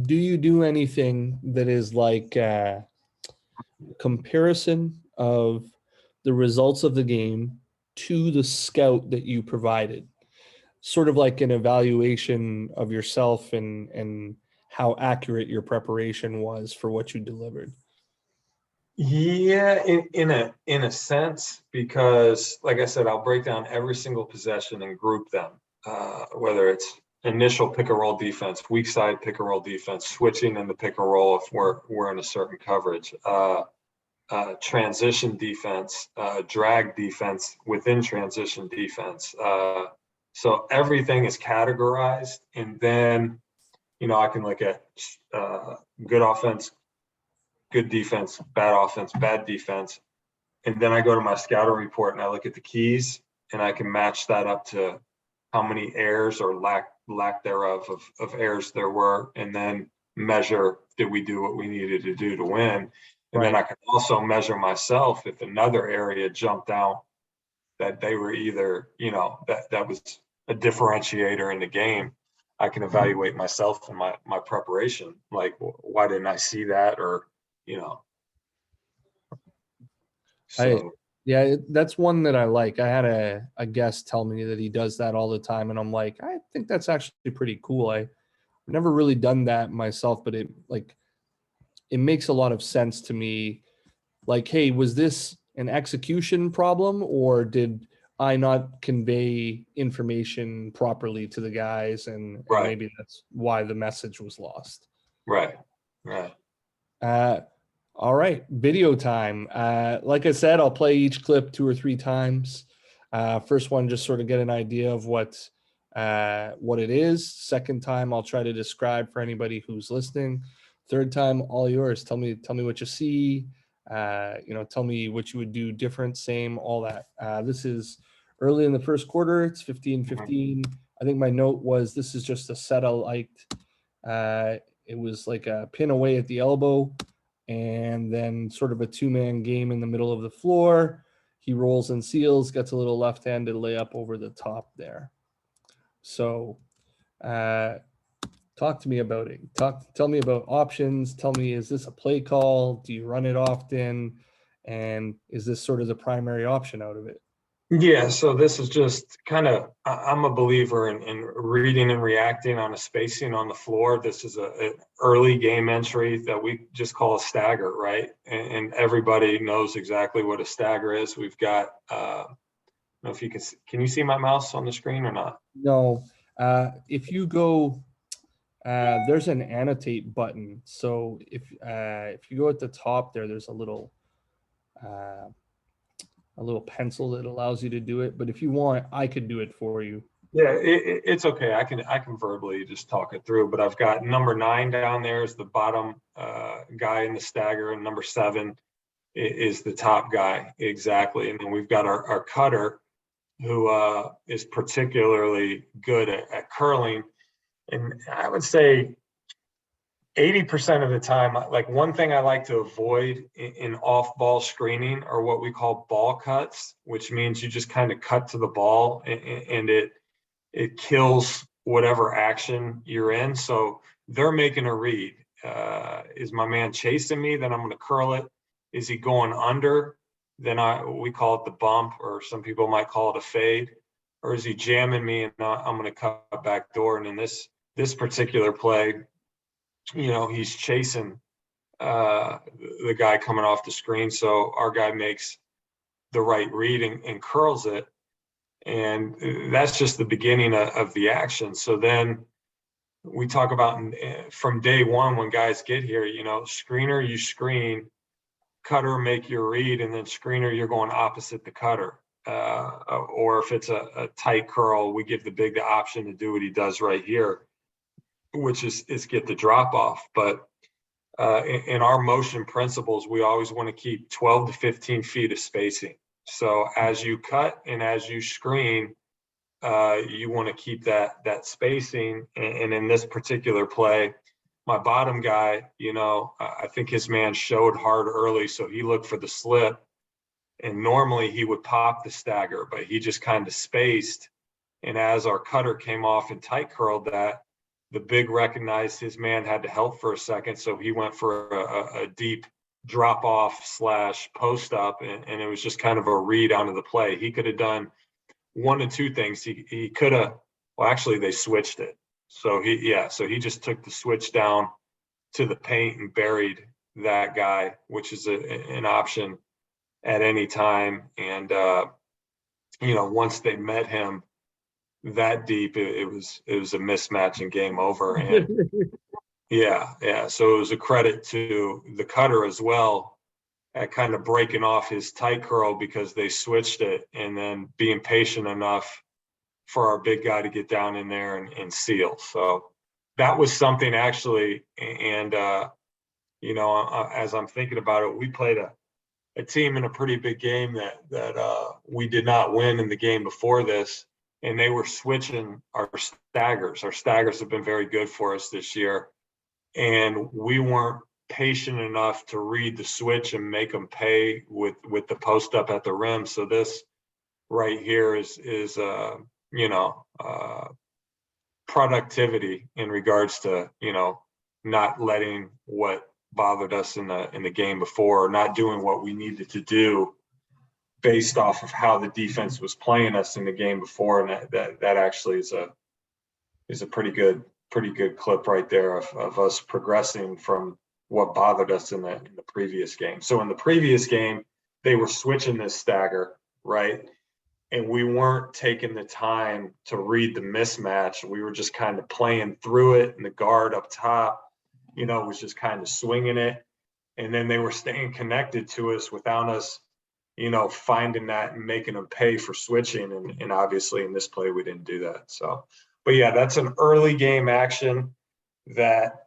do you do anything that is like comparison of the results of the game to the scout that you provided, sort of like an evaluation of yourself and how accurate your preparation was for what you delivered. Yeah, in a sense, because like I said, I'll break down every single possession and group them, whether it's initial pick and roll defense, weak side pick and roll defense, switching in the pick and roll if we're in a certain coverage, transition defense, drag defense within transition defense. So everything is categorized, and then I can look at good offense, good defense, bad defense. And then I go to my scouting report and I look at the keys and I can match that up to how many errors or lack thereof of errors there were, and then measure, did we do what we needed to do to win? And then I can also measure myself if another area jumped out that they were either, that was a differentiator in the game. I can evaluate myself and my preparation. Like, why didn't I see that? Or, so. Yeah, that's one that I like. I had a guest tell me that he does that all the time, and I'm like, I think that's actually pretty cool. I've never really done that myself, but it makes a lot of sense to me. Like, hey, was this an execution problem, or did I not convey information properly to the guys, and maybe that's why the message was lost. Right. All right, video time. Like I said, I'll play each clip 2 or 3 times. First one, just sort of get an idea of what it is. Second time, I'll try to describe for anybody who's listening. Third time, all yours. Tell me what you see. Tell me what you would do different, same, all that. This is early in the first quarter. It's 15-15. I think my note was this is just a set I liked. It was like a pin away at the elbow, and then sort of a 2-man game in the middle of the floor. He rolls and seals, gets a little left-handed layup over the top there. So talk to me about it. Tell me about options. Tell me, is this a play call? Do you run it often? And is this sort of the primary option out of it? Yeah, so this is just kind of, I'm a believer in reading and reacting on a spacing on the floor. This is an early game entry that we just call a stagger, right? And everybody knows exactly what a stagger is. We've got, I don't know if you can you see my mouse on the screen or not? No. If you go, there's an annotate button. So if you go at the top there, there's a little pencil that allows you to do it. But if you want, I could do it for you. Yeah, it's okay. I can verbally just talk it through. But I've got number 9 down there is the bottom guy in the stagger, and number 7 is the top guy, exactly. And then we've got our cutter, who is particularly good at curling. And I would say 80% of the time, like one thing I like to avoid in off-ball screening are what we call ball cuts, which means you just kind of cut to the ball and it kills whatever action you're in. So they're making a read. Is my man chasing me? Then I'm going to curl it. Is he going under? Then we call it the bump, or some people might call it a fade. Or is he jamming me and I'm going to cut back door? And in this particular play, he's chasing the guy coming off the screen. So our guy makes the right read and curls it. And that's just the beginning of the action. So then we talk about from day one, when guys get here, screener, you screen, cutter, make your read, and then screener, you're going opposite the cutter. Or if it's a tight curl, we give the big the option to do what he does right here, which is get the drop off. But in our motion principles, we always want to keep 12 to 15 feet of spacing. So as you cut and as you screen, you want to keep that spacing. And in this particular play, my bottom guy, I think his man showed hard early, so he looked for the slip. And normally he would pop the stagger, but he just kind of spaced. And as our cutter came off and tight curled that, the big recognized his man had to help for a second, so he went for a deep drop off / post up, and it was just kind of a read onto the play. He could have done one of two things. He could have, well, actually they switched it. So he just took the switch down to the paint and buried that guy, which is an option at any time. And once they met him that deep, it was a mismatch and game over. And so it was a credit to the cutter as well at kind of breaking off his tight curl because they switched it, and then being patient enough for our big guy to get down in there and seal. So that was something actually. And as I'm thinking about it, we played a team in a pretty big game that we did not win in the game before this, and they were switching our staggers. Our staggers have been very good for us this year, and we weren't patient enough to read the switch and make them pay with the post up at the rim. So this right here is productivity in regards to not letting what bothered us in the game before, or not doing what we needed to do based off of how the defense was playing us in the game before. And that actually is a pretty good clip right there of us progressing from what bothered us in the previous game. So in the previous game, they were switching this stagger, right? And we weren't taking the time to read the mismatch. We were just kind of playing through it, and the guard up top, was just kind of swinging it. And then they were staying connected to us without us, finding that and making them pay for switching. And obviously in this play, we didn't do that. So, but yeah, that's an early game action that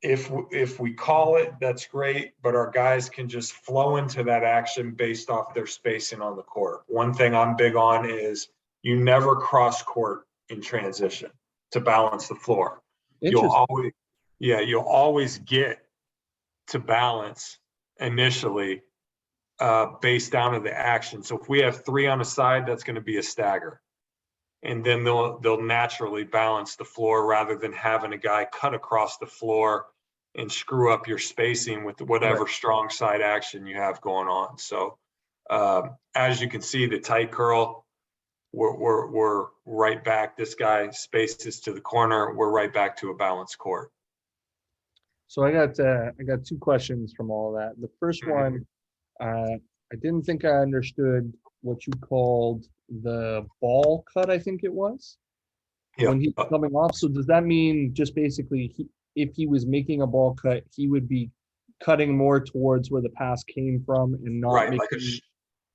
if we call it, that's great, but our guys can just flow into that action based off their spacing on the court. One thing I'm big on is you never cross court in transition to balance the floor. You'll always get to balance initially based down to the action. So if we have 3 on a side, that's going to be a stagger. And then they'll naturally balance the floor rather than having a guy cut across the floor and screw up your spacing with whatever strong side action you have going on. So as you can see, the tight curl, we're right back. This guy spaces to the corner. We're right back to a balanced court. So I got 2 questions from all of that. The first one, I didn't think I understood what you called the ball cut, I think it was, when he's coming off. So does that mean just basically if he was making a ball cut, he would be cutting more towards where the pass came from and not making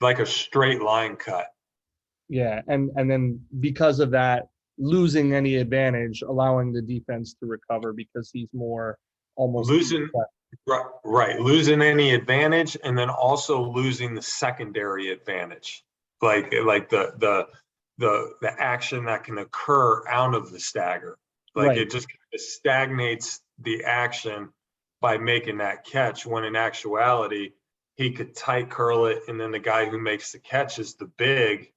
like a straight line cut? Yeah, and then because of that, losing any advantage, allowing the defense to recover because he's more almost losing any advantage, and then also losing the secondary advantage, like the action that can occur out of the stagger. It just stagnates the action by making that catch, when in actuality he could tight curl it, and then the guy who makes the catch is the big,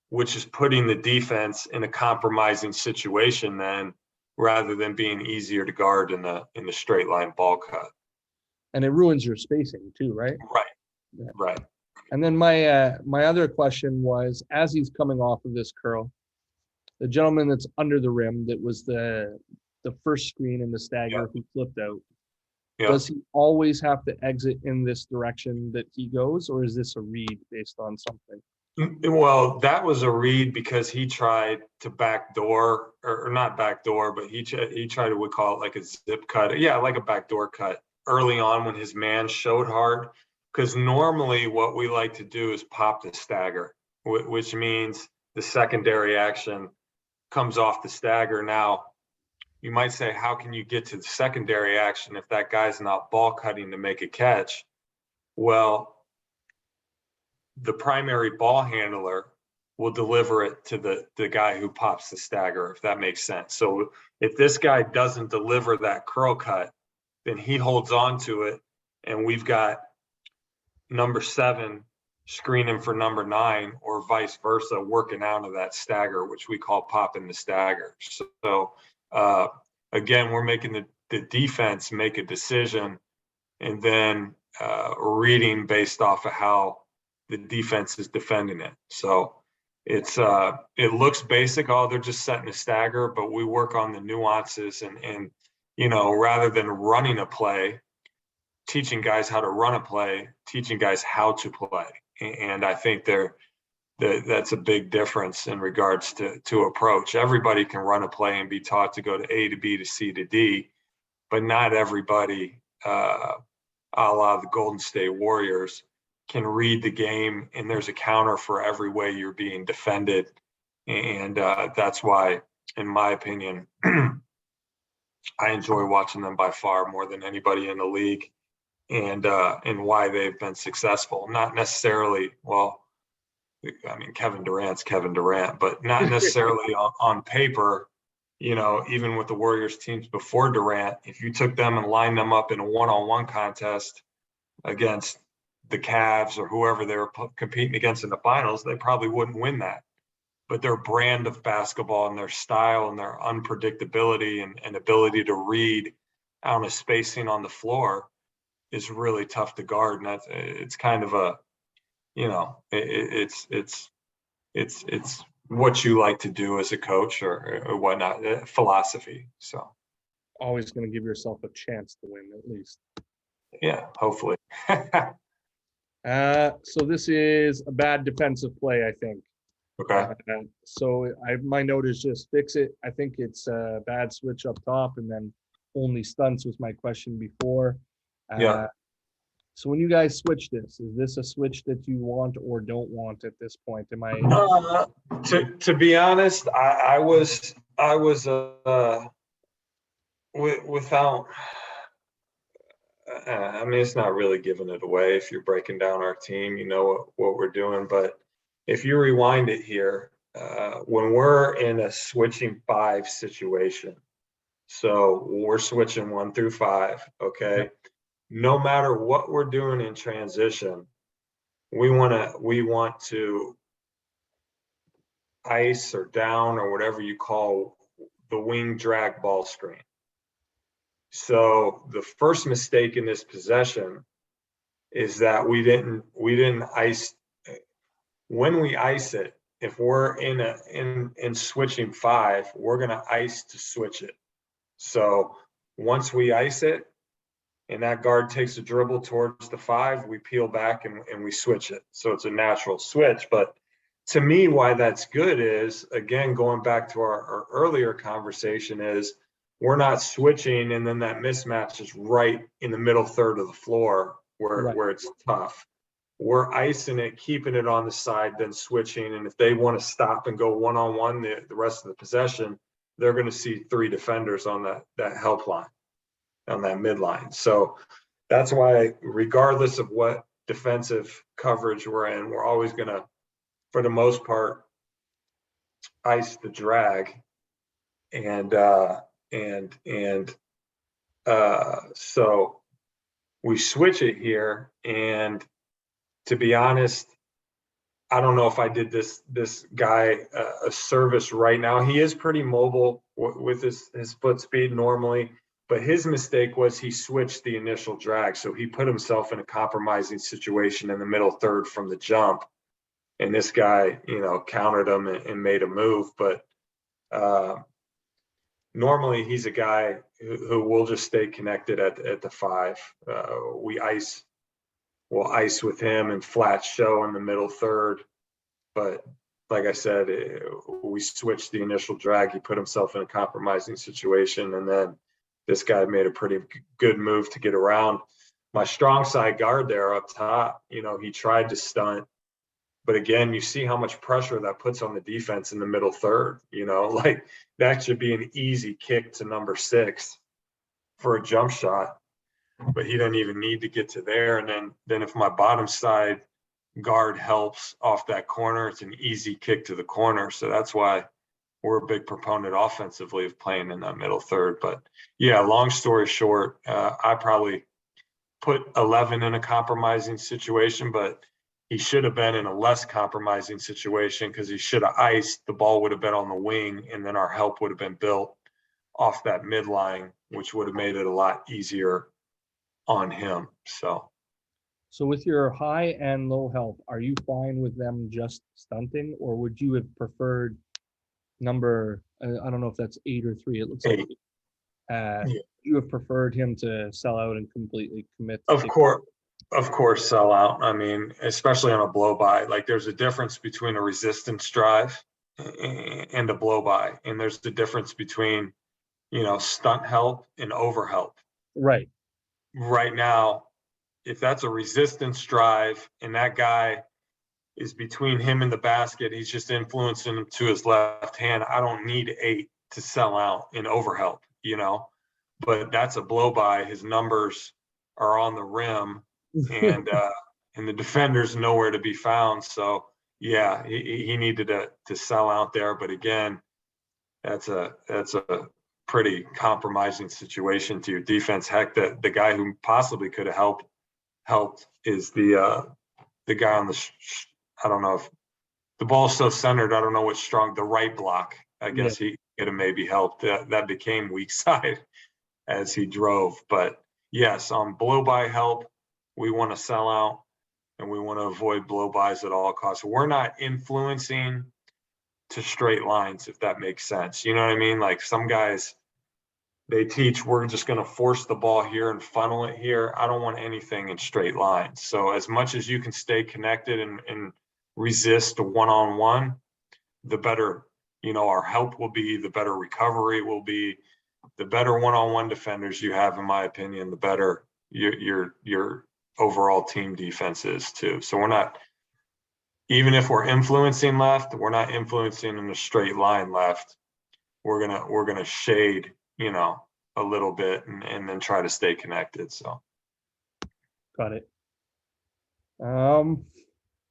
which is putting the defense in a compromising situation then, rather than being easier to guard in the straight line ball cut. And it ruins your spacing too, right? Right. And then my other question was, as he's coming off of this curl, the gentleman that's under the rim, that was the first screen in the stagger who flipped out, does he always have to exit in this direction that he goes, or is this a read based on something? Well, that was a read because he tried to backdoor, or not backdoor, but he tried to, we call it like a zip cut. Yeah, like a backdoor cut early on when his man showed hard. Because normally what we like to do is pop the stagger, which means the secondary action comes off the stagger. Now, you might say, how can you get to the secondary action if that guy's not ball cutting to make a catch? Well, the primary ball handler will deliver it to the guy who pops the stagger, if that makes sense. So if this guy doesn't deliver that curl cut, then he holds on to it, and we've got number 7 screening for number 9, or vice versa, working out of that stagger, which we call popping the stagger. So again, we're making the defense make a decision, and then reading based off of how the defense is defending it. So it looks basic. Oh, they're just setting a stagger, but we work on the nuances and rather than running a play, teaching guys how to run a play, teaching guys how to play. And I think that's a big difference in regards to approach. Everybody can run a play and be taught to go to A to B to C to D, but not everybody, a la the Golden State Warriors, can read the game, and there's a counter for every way you're being defended. And that's why, in my opinion, I enjoy watching them by far more than anybody in the league, and why they've been successful. Not necessarily, well, I mean, Kevin Durant's Kevin Durant, but not necessarily on paper. Even with the Warriors teams before Durant, if you took them and lined them up in a one-on-one contest against the Cavs or whoever they were competing against in the finals, they probably wouldn't win that. But their brand of basketball and their style and their unpredictability and ability to read on a spacing on the floor is really tough to guard. And it's kind of a, it's what you like to do as a coach or whatnot, philosophy. So Always going to give yourself a chance to win, at least. Yeah, hopefully. So this is a bad defensive play, I think. Okay. So my note is just fix it. I think it's a bad switch up top, and then only stunts was my question before. Yeah. So when you guys switch this, is this a switch that you want or don't want at this point? Am I? To be honest, I was without. I mean, it's not really giving it away if you're breaking down our team. You know what we're doing, but if you rewind it here, when we're in a switching 5 situation, so we're switching 1 through 5. Okay. Yep. No matter what we're doing in transition, we want to ice or down or whatever you call the wing drag ball screen. So the first mistake in this possession is that we didn't ice. When we ice it, if we're in switching 5, we're gonna ice to switch it. So once we ice it, and that guard takes a dribble towards the 5, we peel back and we switch it. So it's a natural switch. But to me, why that's good is, again, going back to our earlier conversation, is we're not switching and then that mismatch is right in the middle third of the floor where it's tough. We're icing it, keeping it on the side, then switching. And if they want to stop and go one-on-one the rest of the possession, they're going to see 3 defenders on that help line, on that midline. So that's why, regardless of what defensive coverage we're in, we're always going to, for the most part, ice the drag. And so we switch it here. And to be honest, I don't know if I did this guy a service right now. He is pretty mobile with his foot speed normally, but his mistake was he switched the initial drag. So he put himself in a compromising situation in the middle third from the jump. And this guy, countered him and made a move. But normally he's a guy who will just stay connected at the 5. We'll ice with him and flat show in the middle third. But like I said, we switched the initial drag. He put himself in a compromising situation. And then this guy made a pretty good move to get around my strong side guard there up top. He tried to stunt. But again, you see how much pressure that puts on the defense in the middle third. Like that should be an easy kick to number 6 for a jump shot. But he didn't even need to get to there. And then if my bottom side guard helps off that corner, it's an easy kick to the corner. So that's why we're a big proponent offensively of playing in that middle third. But yeah, long story short, I probably put 11 in a compromising situation, but he should have been in a less compromising situation because he should have iced. The ball would have been on the wing, and then our help would have been built off that midline, which would have made it a lot easier on him. So So with your high and low health, are you fine with them just stunting, or would you have preferred number, I don't know if that's 8 or 3, it looks like 8. would Yeah. you have preferred him to sell out and completely commit to Of course, sell out. I mean, especially on a blow by, like there's a difference between a resistance drive and a blow by, and there's the difference between, stunt help and over help. right. Right now, if that's a resistance drive and that guy is between him and the basket, he's just influencing him to his left hand. I don't need 8 to sell out in over help, but that's a blow by. His numbers are on the rim, and the defender's nowhere to be found. So yeah, he needed to sell out there. But again, that's a pretty compromising situation to your defense. Heck, the guy who possibly could have helped is the guy on the I don't know if the ball's so centered. I don't know which the right block. I Yeah. guess he could have maybe helped. That became weak side as he drove. But yes, on blow by help, we want to sell out and we want to avoid blow bys at all costs. We're not influencing to straight lines, if that makes sense. You know what I mean? Like some guys, they teach we're just going to force the ball here and funnel it here. I don't want anything in straight lines. So as much as you can stay connected and resist one-on-one, the better, our help will be, the better recovery will be, the better one-on-one defenders you have, in my opinion, the better your overall team defense is too. So we're not, even if we're influencing left, we're not influencing in a straight line left. We're gonna shade, a little bit and then try to stay connected. So Got it.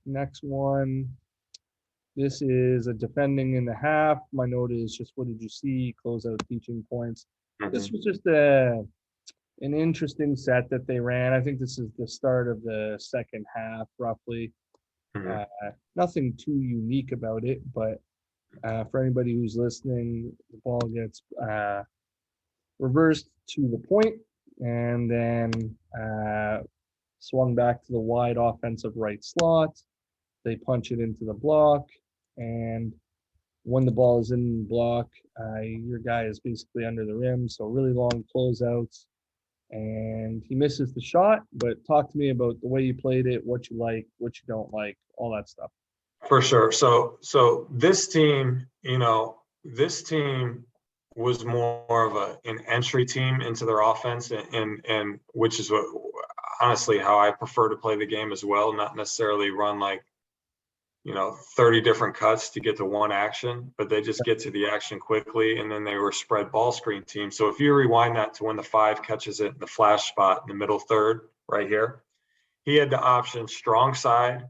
Next one. This is a defending in the half. My note is just, what did you see? Close out teaching points. This was just an interesting set that they ran. I think this is the start of the second half, roughly. Nothing too unique about it, but for anybody who's listening, the ball gets reversed to the point and then swung back to the wide offensive right slot. They punch it into the block, and when the ball is in the block, your guy is basically under the rim, so really long closeouts, and he misses the shot. But talk to me about the way you played it, what you like, what you don't like, all that stuff. For sure. So this team, was more of an entry team into their offense, and which is what honestly how I prefer to play the game as well, not necessarily run like 30 different cuts to get to one action, but they just get to the action quickly, and then they were spread ball screen team. So if you rewind that to when the 5 catches it in the flash spot in the middle third right here, he had the option strong side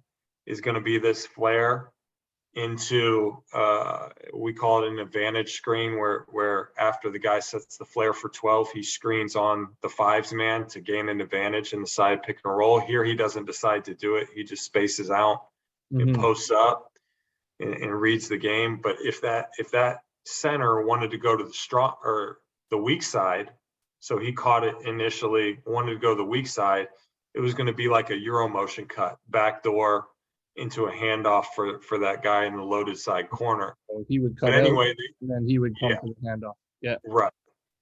is going to be this flare into we call it an advantage screen where after the guy sets the flare for 12, he screens on the 5's man to gain an advantage in the side pick and roll. Here he doesn't decide to do it. He just spaces out and posts up and reads the game. But if that center wanted to go to the strong or the weak side, so he caught it initially, wanted to go to the weak side, it was going to be like a Euro motion cut, backdoor into a handoff for that guy in the loaded side corner. So he would cut anyway, and then he would come to the handoff. Yeah. Right.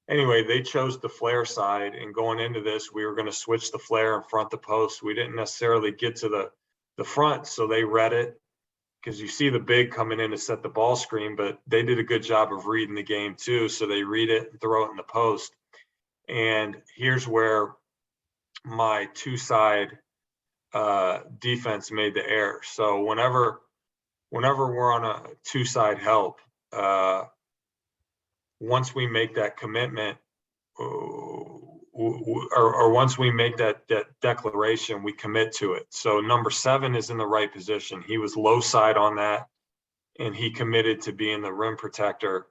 Anyway, they chose the flare side, and going into this, we were going to switch the flare in front the post. We didn't necessarily get to the front, so they read it, because you see the big coming in to set the ball screen, but they did a good job of reading the game too. So they read it and throw it in the post. And here's where my two-side defense made the error. So whenever we're on a two-side help, once we make that commitment, or once we make that declaration, we commit to it. So number 7 is in the right position. He was low side on that, and he committed to being the rim protector.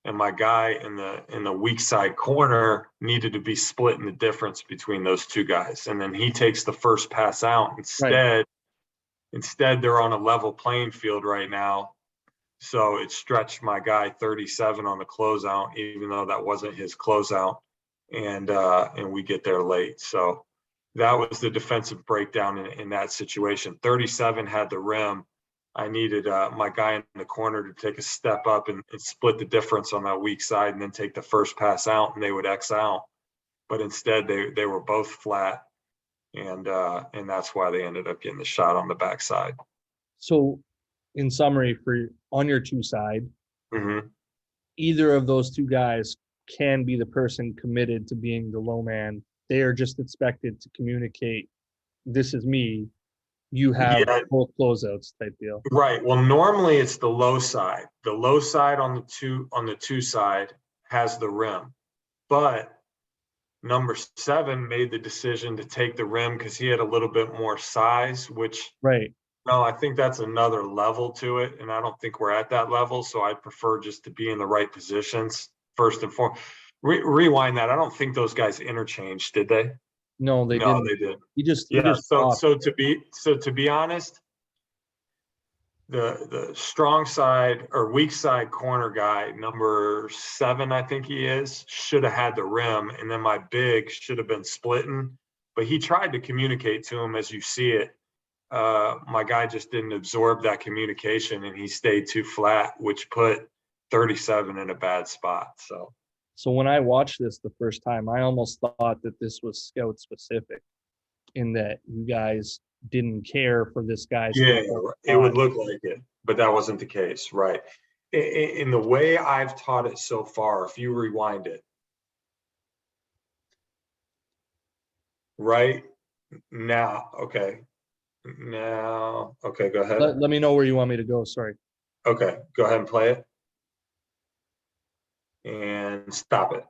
And my guy in the weak side corner needed to be splitting the difference between those two guys. And then he takes the first pass out. Instead, they're on a level playing field right now. So it stretched my guy 37 on the closeout, even though that wasn't his closeout. And we get there late. So that was the defensive breakdown in that situation. 37 had the rim. I needed my guy in the corner to take a step up and split the difference on that weak side and then take the first pass out, and they would X out. But instead, they were both flat, and that's why they ended up getting the shot on the backside. So, in summary, on your two side, Mm-hmm. either of those two guys can be the person committed to being the low man. They are just expected to communicate, "This is me. You have full closeouts," type deal. Right. Well, normally it's the low side. The low side on the two side has the rim, but number 7 made the decision to take the rim because he had a little bit more size, which Right. no, I think that's another level to it, and I don't think we're at that level. So I prefer just to be in the right positions first and foremost. Rewind that. I don't think those guys interchanged, did they? No, they No, didn't. they did. He just So to be honest, the strong side or weak side corner guy, number 7, I think he is, should have had the rim, and then my big should have been splitting. But he tried to communicate to him as you see it. My guy just didn't absorb that communication, and he stayed too flat, which put 37 in a bad spot. So when I watched this the first time, I almost thought that this was scout specific, in that you guys didn't care for this guy's. Yeah, it would look like it, but that wasn't the case, right? In the way I've taught it so far, if you rewind it, right now, okay, go ahead. Let me know where you want me to go. Sorry. Okay, go ahead and play it. And stop it.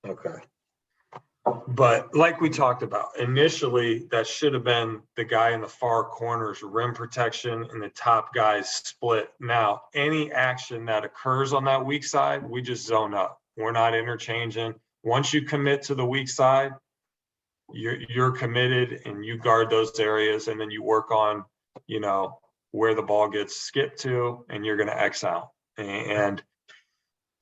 Okay. But like we talked about, initially, that should have been the guy in the far corner's rim protection and the top guy's split. Now, any action that occurs on that weak side, we just zone up. We're not interchanging. Once you commit to the weak side, you're committed and you guard those areas, and then you work on, where the ball gets skipped to, and you're going to X out. And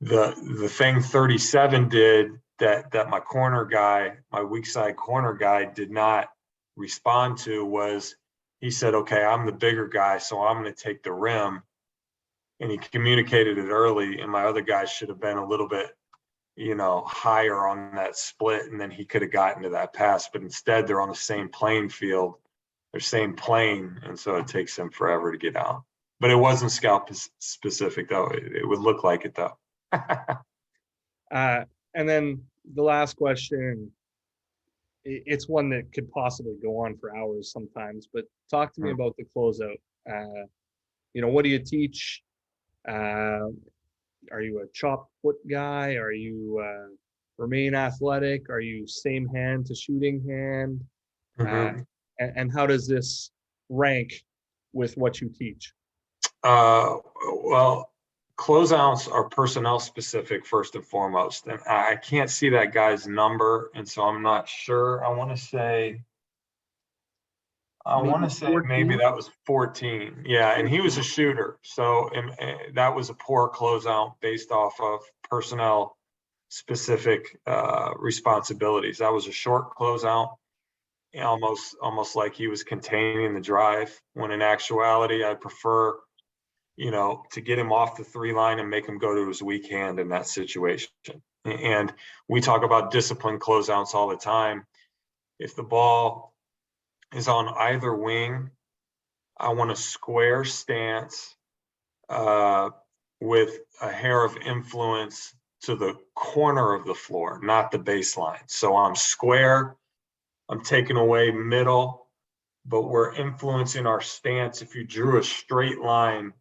the thing 37 did that my corner guy, my weak side corner guy, did not respond to was he said, okay, I'm the bigger guy, so I'm going to take the rim. And he communicated it early, and my other guy should have been a little bit, higher on that split, and then he could have gotten to that pass. But instead, they're on the same playing field, they're same plane, and so it takes him forever to get out. But it wasn't scout specific, though. It would look like it, though. And then the last question, it's one that could possibly go on for hours sometimes, but talk to me about the closeout. What do you teach? Are you a chop foot guy? Are you remain athletic? Are you same hand to shooting hand? And how does this rank with what you teach? Well, closeouts are personnel specific first and foremost, and I can't see that guy's number, and so I'm not sure. I want to say maybe that was 14. Yeah, and he was a shooter, so that was a poor closeout based off of personnel specific responsibilities. That was a short closeout, almost like he was containing the drive, when in actuality I prefer to get him off the 3 line and make him go to his weak hand in that situation. And we talk about disciplined closeouts all the time. If the ball is on either wing, I want a square stance with a hair of influence to the corner of the floor, not the baseline. So I'm square, I'm taking away middle, but we're influencing our stance. If you drew a straight line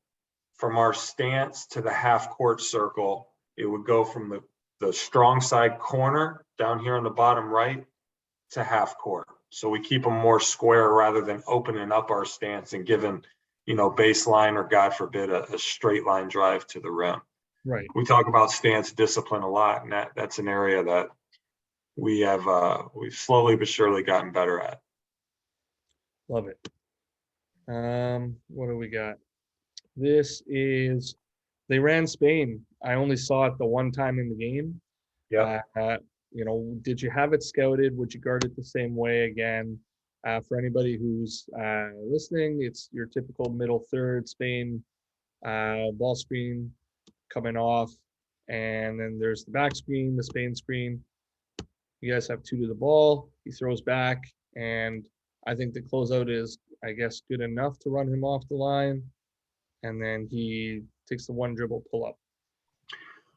from our stance to the half court circle, it would go from the strong side corner down here on the bottom right to half court. So we keep them more square rather than opening up our stance and giving, baseline or God forbid a straight line drive to the rim. Right. We talk about stance discipline a lot, and that's an area that we've slowly but surely gotten better at. Love it. What do we got? This is, they ran Spain. I only saw it the one time in the game. Yeah. did you have it scouted? Would you guard it the same way again? For anybody who's listening, it's your typical middle third Spain ball screen coming off, and then there's the back screen, the Spain screen. You guys have 2 to the ball. He throws back, and I think the closeout is, I guess, good enough to run him off the line, and then he takes the 1 dribble pull up.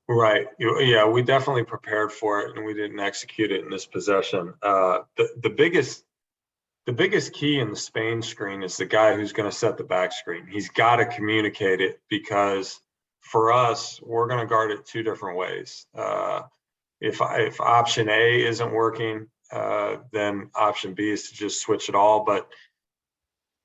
Right. Yeah, we definitely prepared for it, and we didn't execute it in this possession. The biggest key in the Spain screen is the guy who's going to set the back screen. He's got to communicate it, because for us, we're going to guard it 2 different ways. If option A isn't working, then option B is to just switch it all. But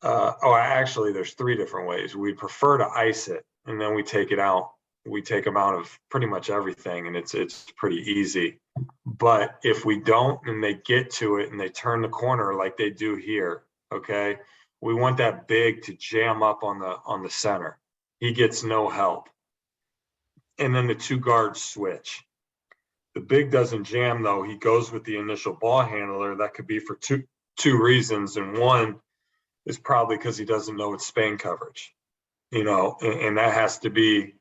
actually, there's 3 different ways. We'd prefer to ice it, and then we take it out. We take them out of pretty much everything, and it's pretty easy. But if we don't, and they get to it and they turn the corner like they do here, okay, we want that big to jam up on the center. He gets no help. And then the 2 guards switch. The big doesn't jam, though. He goes with the initial ball handler. That could be for two reasons, and one is probably because he doesn't know it's Spain coverage, and that has to be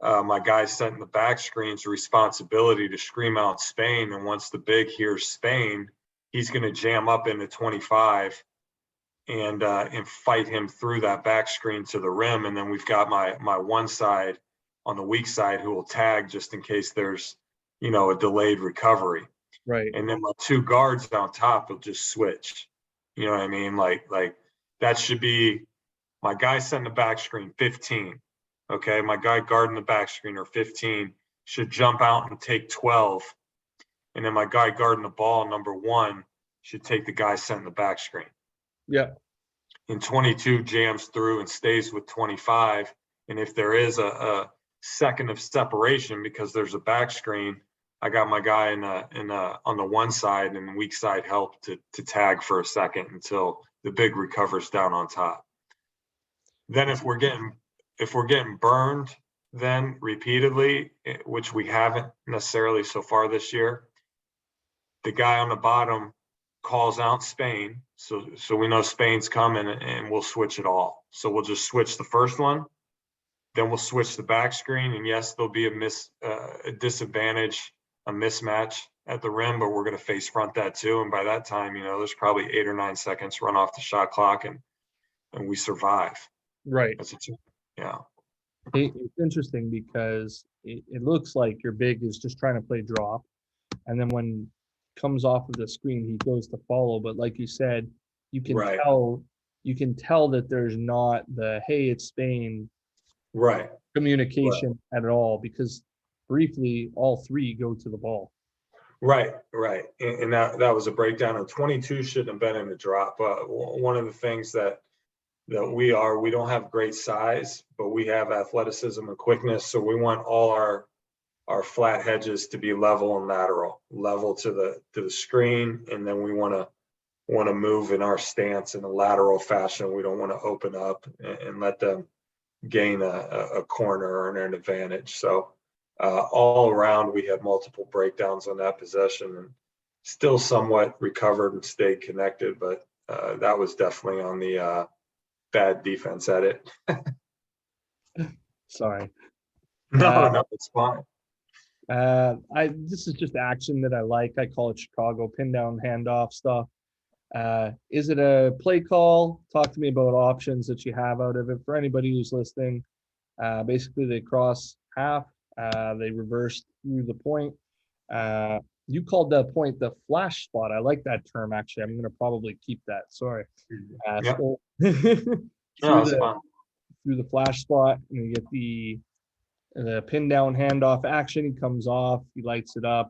my guy setting the back screen's responsibility to scream out Spain. And once the big hears Spain, he's going to jam up into 25 and fight him through that back screen to the rim. And then we've got my one side on the weak side who will tag just in case there's, a delayed recovery. Right. And then my 2 guards down top will just switch. You know what I mean? Like that should be my guy setting the back screen 15. Okay, my guy guarding the back screen or 15 should jump out and take 12. And then my guy guarding the ball, number 1, should take the guy setting the back screen. Yeah. And 22 jams through and stays with 25. And if there is a second of separation because there's a back screen, I got my guy on the one side and the weak side help to tag for a second until the big recovers down on top. Then if we're getting burned then repeatedly, which we haven't necessarily so far this year, the guy on the bottom calls out Spain. So we know Spain's coming, and we'll switch it all. So we'll just switch the first one, then we'll switch the back screen. And yes, there'll be a disadvantage, a mismatch at the rim, but we're going to face front that too. And by that time, there's probably 8 or 9 seconds run off the shot clock, and we survive. Right. Yeah. It's interesting because it looks like your big is just trying to play drop, and then when comes off of the screen, he goes to follow. But like you said, you can tell that there's not the "hey, it's Spain" communication at all, because briefly all 3 go to the ball. Right. And that was a breakdown. And 22 shouldn't have been in the drop. One of the things that we don't have great size, but we have athleticism and quickness. So we want all our flat hedges to be level and level to the screen. And then we want to move in our stance in a lateral fashion. We don't want to open up and let them gain a corner or an advantage. So all around, we had multiple breakdowns on that possession, and still somewhat recovered and stayed connected. But that was definitely on the bad defense at it. Sorry. No, it's fine. This is just action that I like. I call it Chicago pin down handoff stuff. Is it a play call? Talk to me about options that you have out of it for anybody who's listening. Basically, they cross half. They reverse through the point. You called that point the flash spot. I like that term, actually. I'm going to probably keep that. Sorry. Yep. So through the flash spot, and you get the pin down handoff action. He comes off, he lights it up.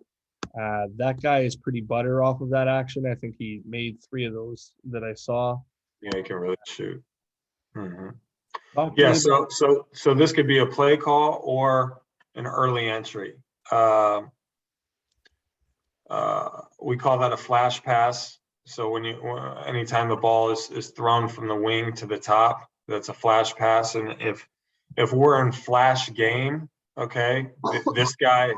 That guy is pretty butter off of that action. I think he made 3 of those that I saw. Yeah, he can really shoot. Mm-hmm. Yeah, so this could be a play call or an early entry. We call that a flash pass. So anytime the ball is thrown from the wing to the top, that's a flash pass. And if we're in flash game, okay, this guy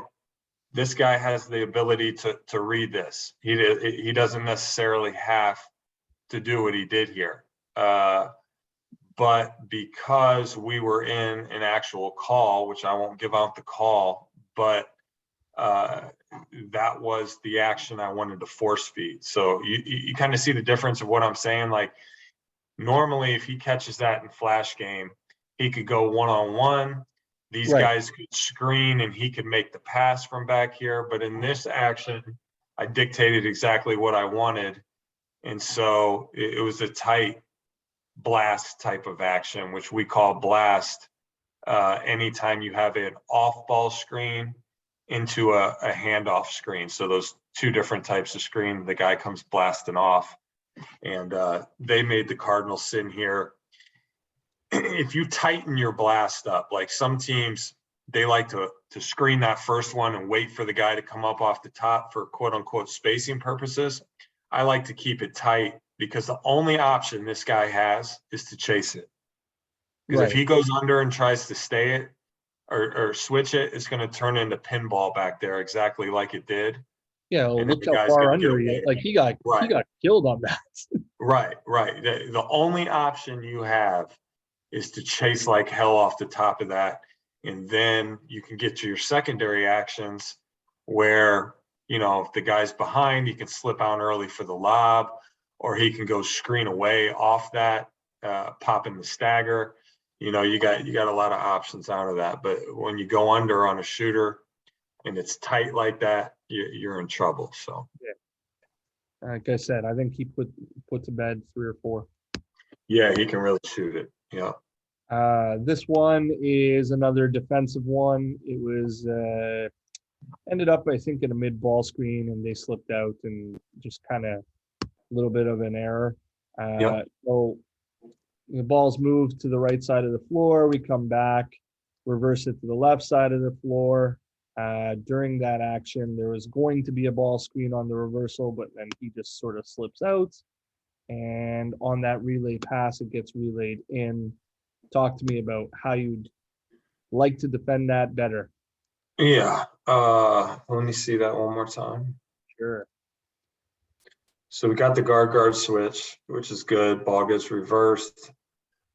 this guy has the ability to read this. He doesn't necessarily have to do what he did here. But because we were in an actual call, which I won't give out the call, but that was the action I wanted to force feed. So you kind of see the difference of what I'm saying. Like normally, if he catches that in flash game, he could go one-on-one. These Right. guys could screen and he could make the pass from back here. But in this action, I dictated exactly what I wanted. And so it was a tight blast type of action, which we call blast. Anytime you have an off-ball screen into a handoff screen. So those two different types of screen, the guy comes blasting off. And they made the Cardinals sin here. If you tighten your blast up, like some teams, they like to screen that first one and wait for the guy to come up off the top for quote unquote spacing purposes. I like to keep it tight because the only option this guy has is to chase it. Because if he goes under and tries to stay it or switch it, it's going to turn into pinball back there, exactly like it did. Yeah, well, And look the how guy's far gonna get under he away. is. Like he got killed on that. Right. The only option you have is to chase like hell off the top of that. And then you can get to your secondary actions where, you know, if the guy's behind, he can slip out early for the lob, or he can go screen away off that, pop in the stagger. You know, you got a lot of options out of that. But when you go under on a shooter and it's tight like that, you're in trouble. So yeah. Like I said, I think he put to bed 3 or 4. yeah, he can really shoot it. Yeah. This one is another defensive one. It was ended up, I think, in a mid ball screen, and they slipped out and just kind of a little bit of an error. So the ball's moved to the right side of the floor. We come back, reverse it to the left side of the floor. During that action, there was going to be a ball screen on the reversal, but then he just sort of slips out. And on that relay pass, it gets relayed in. Talk to me about how you'd like to defend that better. Yeah. Let me see that one more time. Sure. So we got the guard switch, which is good. Ball gets reversed.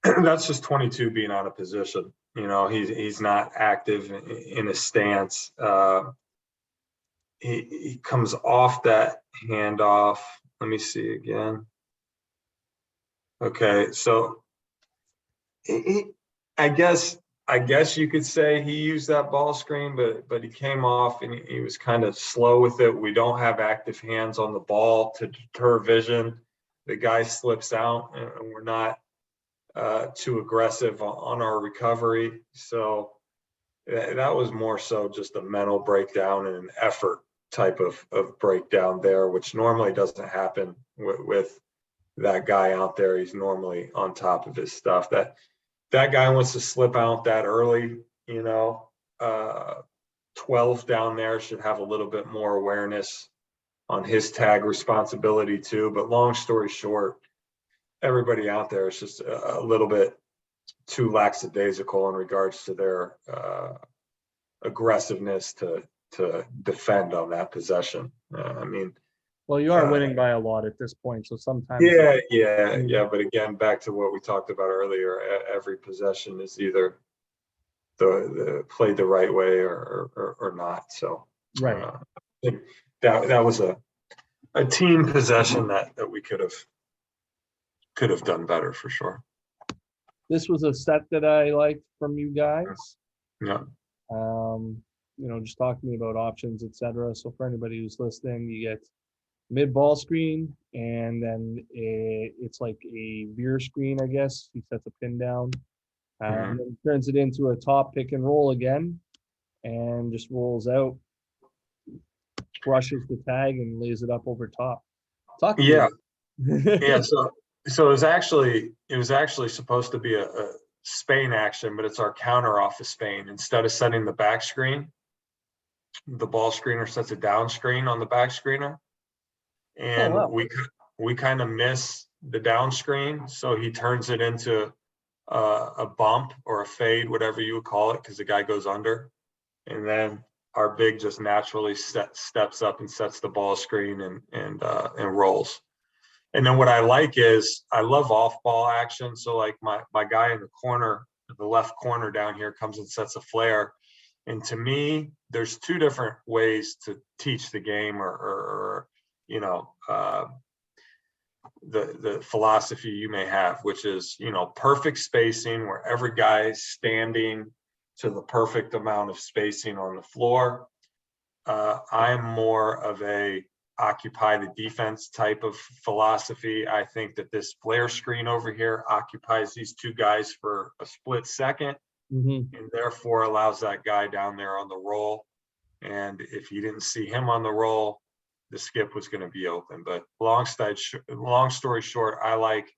That's just 22 being out of position. You know, he's not active in a stance. He comes off that handoff. Let me see again. Okay, so I guess you could say he used that ball screen, but he came off and he was kind of slow with it. We don't have active hands on the ball to deter vision. The guy slips out, and we're not too aggressive on our recovery. So that was more so just a mental breakdown and an effort type of breakdown there, which normally doesn't happen with that guy out there. He's normally on top of his stuff. That guy wants to slip out that early, you know. 12 down there should have a little bit more awareness on his tag responsibility too. But long story short, everybody out there is just a little bit too lackadaisical in regards to their aggressive-ness to defend on that possession. I mean, well, you are winning by a lot at this point, so sometimes. Yeah. But again, back to what we talked about earlier, every possession is either the played the right way or not. So right. I think that was a team possession that we could have done better for sure. This was a set that I liked from you guys. Yeah. You know, just talk to me about options, etc. So for anybody who's listening, you get mid ball screen, and then it's like a veer screen, I guess. He sets a pin down, and then turns it into a top pick and roll again, and just rolls out, crushes the tag, and lays it up over top. Talk to me. Yeah. So it was actually supposed to be a Spain action, but it's our counter off of Spain. Instead of setting the back screen, the ball screener sets a down screen on the back screener. And we kind of miss the down screen. So he turns it into a bump or a fade, whatever you would call it, because the guy goes under. And then our big just naturally steps up and sets the ball screen and rolls. And then what I like is I love off ball action. So like my guy in the corner, the left corner down here comes and sets a flare. And to me, there's two different ways to teach the game or you know, the philosophy you may have, which is, you know, perfect spacing where every guy's standing to the perfect amount of spacing on the floor. I'm more of a occupy the defense type of philosophy. I think that this flare screen over here occupies these two guys for a split second, and therefore allows that guy down there on the roll. And if you didn't see him on the roll, the skip was going to be open. But long story short, I like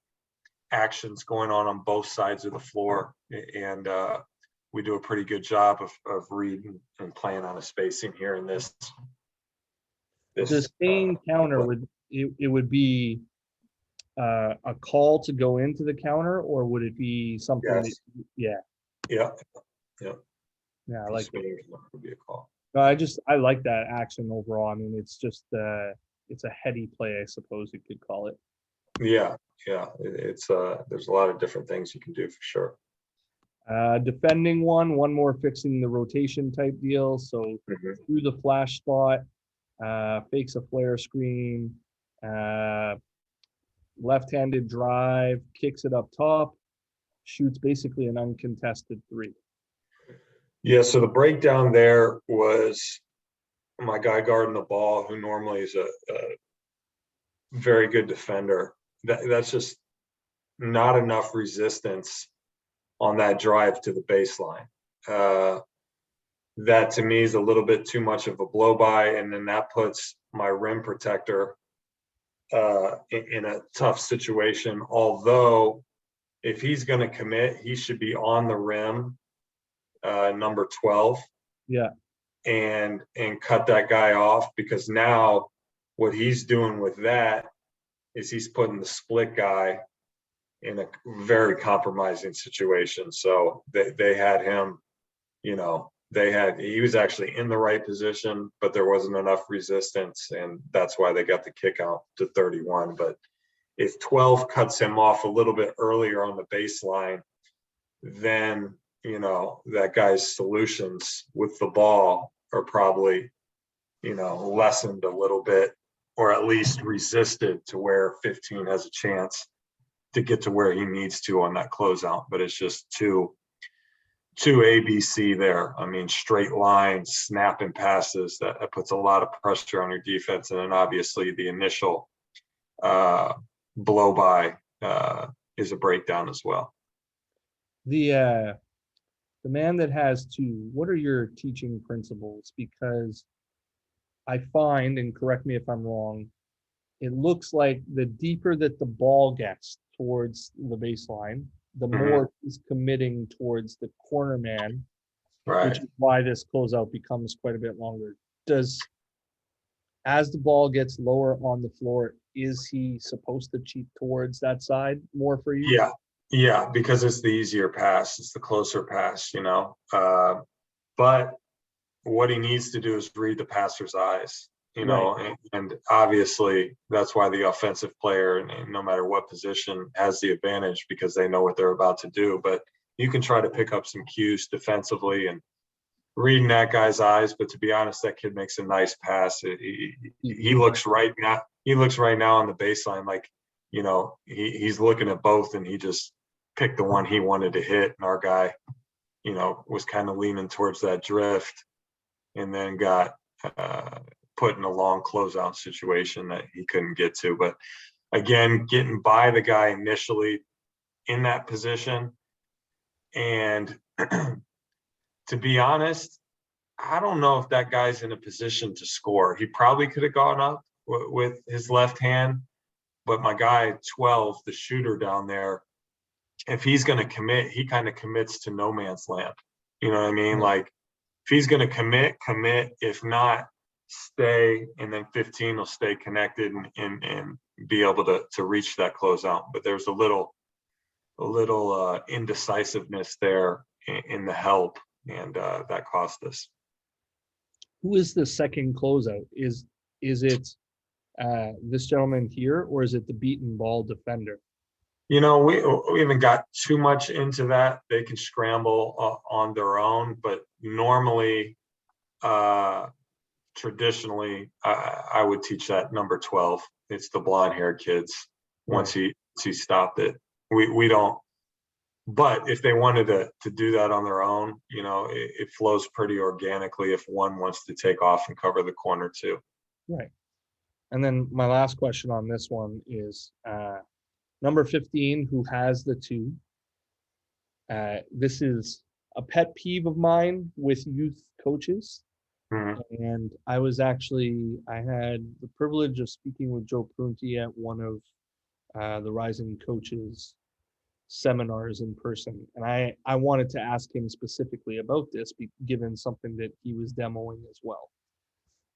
actions going on both sides of the floor, and we do a pretty good job of reading and playing on a spacing here in this. The staying counter would it would be a call to go into the counter, or would it be something? Yes. Yeah. Yeah. I like it. Would be a call. I like that action overall. I mean, it's just it's a heady play, I suppose you could call it. Yeah. It's there's a lot of different things you can do for sure. Defending one more fixing the rotation type deal. So through the flash spot, fakes a flare screen, left-handed drive, kicks it up top, shoots basically an uncontested three. Yeah, so the breakdown there was my guy guarding the ball, who normally is a very good defender. That's just not enough resistance on that drive to the baseline. That to me is a little bit too much of a blow by, and then that puts my rim protector in a tough situation. Although if he's going to commit, he should be on the rim, number 12. Yeah. And cut that guy off, because now what he's doing with that is he's putting the split guy in a very compromising situation. So they had him, you know, he was actually in the right position, but there wasn't enough resistance, and that's why they got the kick out to 31. But if 12 cuts him off a little bit earlier on the baseline, then, you know, that guy's solutions with the ball are probably, you know, lessened a little bit, or at least resisted to where 15 has a chance to get to where he needs to on that closeout. But it's just too ABC there. I mean, straight lines, snapping passes, that puts a lot of pressure on your defense. And then obviously the initial blow by is a breakdown as well. The man that has two, what are your teaching principles? Because I find, and correct me if I'm wrong, it looks like the deeper that the ball gets towards the baseline, the more he's committing towards the corner man, right? Which is why this closeout becomes quite a bit longer. As the ball gets lower on the floor, is he supposed to cheat towards that side more for you? Yeah, because it's the easier pass, it's the closer pass, you know. But what he needs to do is read the passer's eyes, you know, and obviously that's why the offensive player, and no matter what position, has the advantage, because they know what they're about to do. But you can try to pick up some cues defensively and reading that guy's eyes. But to be honest, that kid makes a nice pass. He looks right now. He looks right now on the baseline, like, you know, he's looking at both, and he just picked the one he wanted to hit. And our guy, you know, was kind of leaning towards that drift, and then got put in a long closeout situation that he couldn't get to. But again, getting by the guy initially in that position. And to be honest, I don't know if that guy's in a position to score. He probably could have gone up with his left hand, but my guy 12, the shooter down there, if he's going to commit, he kind of commits to no man's land. You know what I mean? Like, if he's going to commit. If not, stay, and then 15 will stay connected and be able to reach that closeout. But there's a little indecisiveness there in the help, and that cost us. Who is the second closeout? Is it this gentleman here, or is it the beaten ball defender? You know, we haven't got too much into that. They can scramble on their own, but normally, traditionally, I would teach that number 12. It's the blonde haired kids. Once he stopped it, we don't. But if they wanted to do that on their own, you know, it flows pretty organically if one wants to take off and cover the corner too. Right. And then my last question on this one is number 15, who has the two. This is a pet peeve of mine with youth coaches. Mhm. And I had the privilege of speaking with Joe Prunty at one of the Rising Coaches seminars in person. And I wanted to ask him specifically about this, given something that he was demoing as well.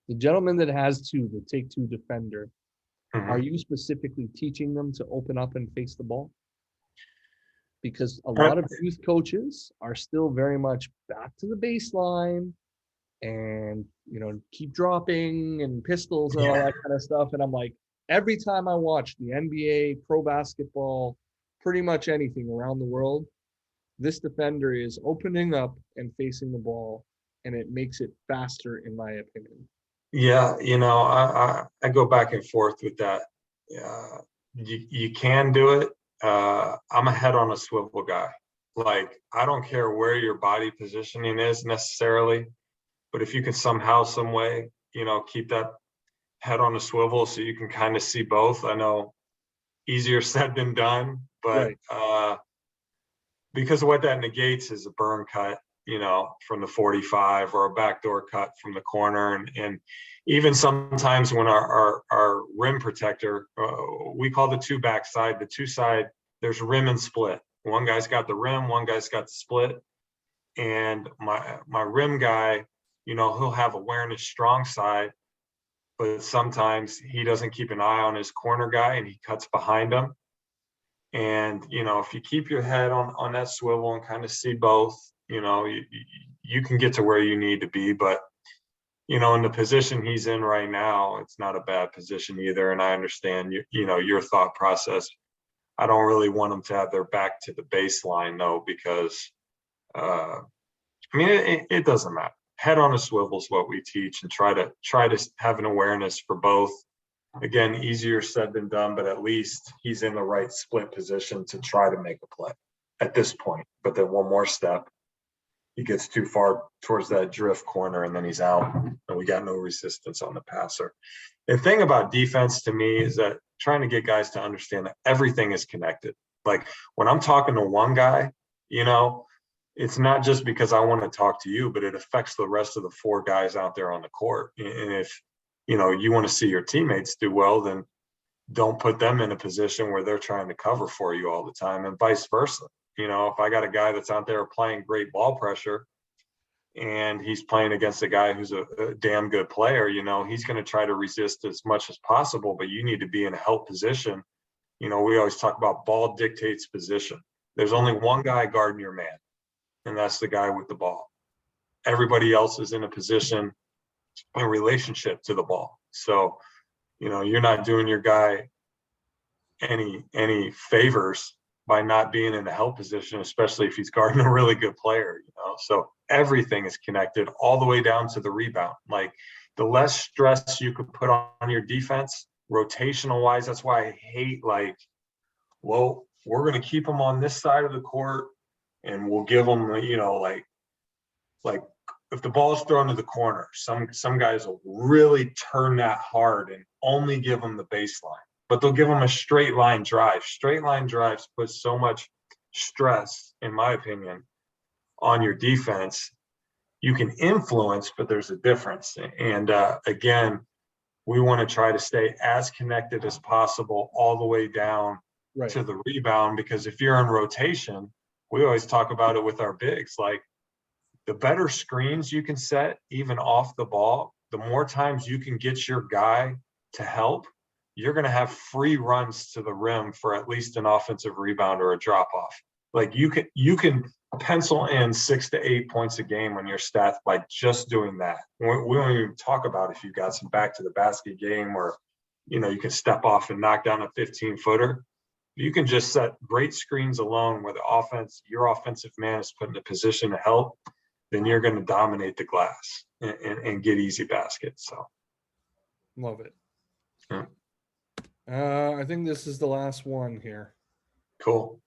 The gentleman that has two, the take two defender, are you specifically teaching them to open up and face the ball? Because a lot of youth coaches are still very much back to the baseline and, you know, keep dropping and pistols and all that kind of stuff. And I'm like, every time I watch the NBA, pro basketball, pretty much anything around the world, this defender is opening up and facing the ball, and it makes it faster, in my opinion. Yeah, you know, I go back and forth with that. You can do it. I'm a head on a swivel guy. Like, I don't care where your body positioning is necessarily, but if you can somehow, some way, you know, keep that head on a swivel so you can kind of see both. I know easier said than done, but because what that negates is a burn cut, you know, from the 45 or a backdoor cut from the corner. And even sometimes when our rim protector, we call the two backside, the two side, there's rim and split. One guy's got the rim, one guy's got the split. And my rim guy, you know, he'll have awareness strong side, but sometimes he doesn't keep an eye on his corner guy and he cuts behind him. And, you know, if you keep your head on that swivel and kind of see both, you know, you can get to where you need to be. But, you know, in the position he's in right now, it's not a bad position either. And I understand, you know, your thought process. I don't really want them to have their back to the baseline, though, because, I mean, it doesn't matter. Head on a swivel is what we teach, and try to have an awareness for both. Again, easier said than done, but at least he's in the right split position to try to make a play at this point. But then one more step, he gets too far towards that drift corner and then he's out, and we got no resistance on the passer. The thing about defense to me is that trying to get guys to understand that everything is connected. Like, when I'm talking to one guy, you know, it's not just because I want to talk to you, but it affects the rest of the four guys out there on the court. And if, you know, you want to see your teammates do well, then don't put them in a position where they're trying to cover for you all the time, and vice versa. You know, if I got a guy that's out there playing great ball pressure and he's playing against a guy who's a damn good player, you know, he's going to try to resist as much as possible, but you need to be in a help position. You know, we always talk about ball dictates position. There's only one guy guarding your man, and that's the guy with the ball. Everybody else is in a position in relationship to the ball. So, you know, you're not doing your guy any favors by not being in a help position, especially if he's guarding a really good player, you know. So everything is connected all the way down to the rebound. Like, the less stress you could put on your defense, rotational wise, that's why I hate, like, well, we're going to keep them on this side of the court and we'll give them, you know, like if the ball is thrown to the corner, some guys will really turn that hard and only give them the baseline, but they'll give them a straight line drive. Straight line drives put so much stress, in my opinion, on your defense. You can influence, but there's a difference. And again, we want to try to stay as connected as possible all the way down to the rebound, because if you're in rotation, we always talk about it with our bigs, like, the better screens you can set, even off the ball, the more times you can get your guy to help, you're going to have free runs to the rim for at least an offensive rebound or a drop off. Like, you can pencil in 6 to 8 points a game on your stats by just doing that. We don't even talk about if you've got some back to the basket game or, you can step off and knock down a 15-footer. You can just set great screens alone where your offensive man is put in a position to help, then you're going to dominate the glass and get easy baskets. So Love it. Yeah. I think this is the last one here. Cool.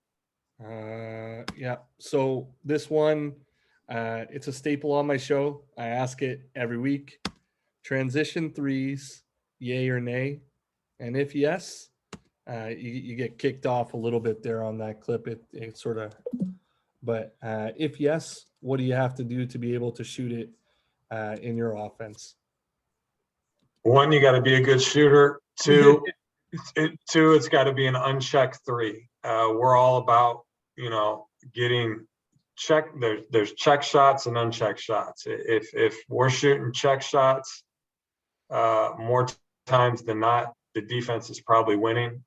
Yeah. So this one, it's a staple on my show. I ask it every week. Transition threes, yay or nay? And if yes, you get kicked off a little bit there on that clip. It sort of, but if yes, what do you have to do to be able to shoot it in your offense? One, you got to be a good shooter. Two, it's got to be an unchecked three. We're all about, getting check. There's check shots and unchecked shots. If we're shooting check shots, more times than not, the defense is probably winning.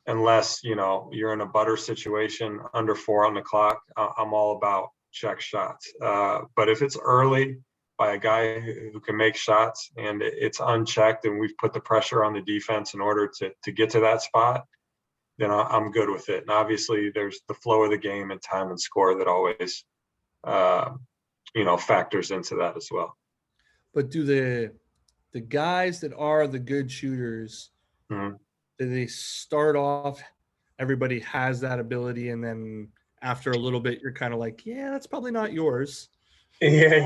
Unless, you're in a butter situation under 4 on the clock, I'm all about check shots. But if it's early by a guy who can make shots and it's unchecked and we've put the pressure on the defense in order to get to that spot, then I'm good with it. And obviously there's the flow of the game and time and score that always, factors into that as well. But do the guys that are the good shooters, Mm-hmm. do they start off, everybody has that ability, and then after a little bit, you're kind of like, yeah, that's probably not yours. Yeah,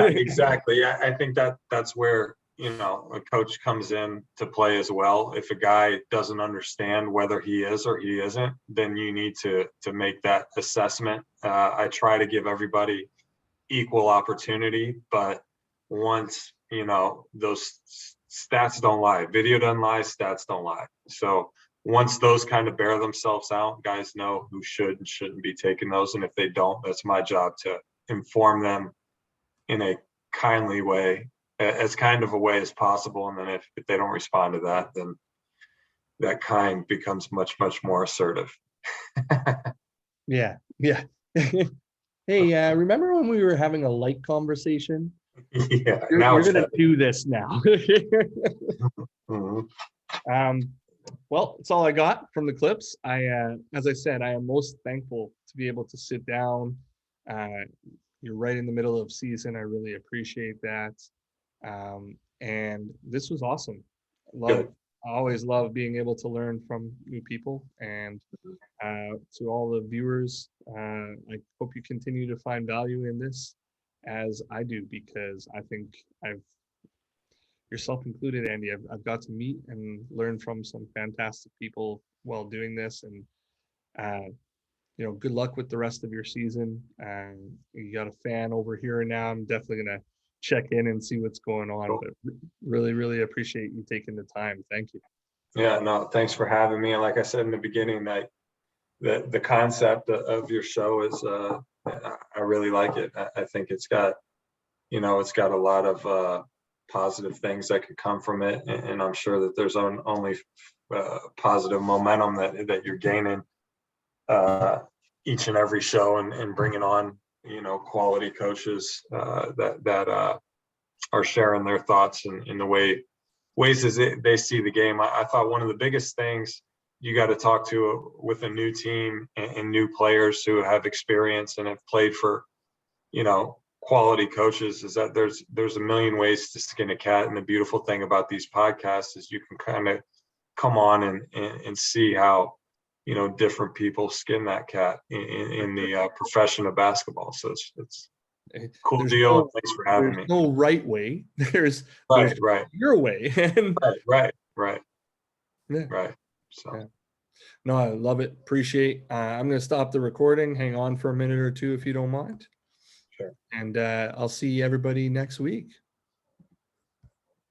exactly. Yeah, I think that's where, a coach comes in to play as well. If a guy doesn't understand whether he is or he isn't, then you need to make that assessment. I try to give everybody equal opportunity, but once, those stats don't lie. Video doesn't lie, stats don't lie. So once those kind of bear themselves out, guys know who should and shouldn't be taking those. And if they don't, that's my job to inform them in a kindly way, as kind of a way as possible. And then if they don't respond to that, then that kind becomes much, much more assertive. Yeah. Hey, remember when we were having a light conversation? Yeah, You're going to do this now. Mm-hmm. Well, it's all I got from the clips. As I said, I am most thankful to be able to sit down. You're right in the middle of season. I really appreciate that. And this was awesome. I always love being able to learn from new people. And to all the viewers, I hope you continue to find value in this as I do, because I think yourself included, Andy, I've got to meet and learn from some fantastic people while doing this. And good luck with the rest of your season. You got a fan over here now. I'm definitely gonna check in and see what's going on. Cool. But really, really appreciate you taking the time. Thank you. Yeah, no, thanks for having me. And like I said in the beginning, that the concept of your show is, I really like it. I think it's got a lot of positive things that could come from it, and I'm sure that there's only positive momentum that you're gaining each and every show, and bringing on quality coaches that are sharing their thoughts in the ways as they see the game. I thought one of the biggest things you got to talk to with a new team and new players who have experience and have played for quality coaches is that there's a million ways to skin a cat. And the beautiful thing about these podcasts is you can kind of come on and see how different people skin that cat in the profession of basketball. So it's a cool deal. Thanks for having me. No right way. There's right your way. right. Yeah. Right. So yeah. No, I love it. Appreciate. I'm going to stop the recording. Hang on for a minute or two if you don't mind. Sure. And I'll see everybody next week.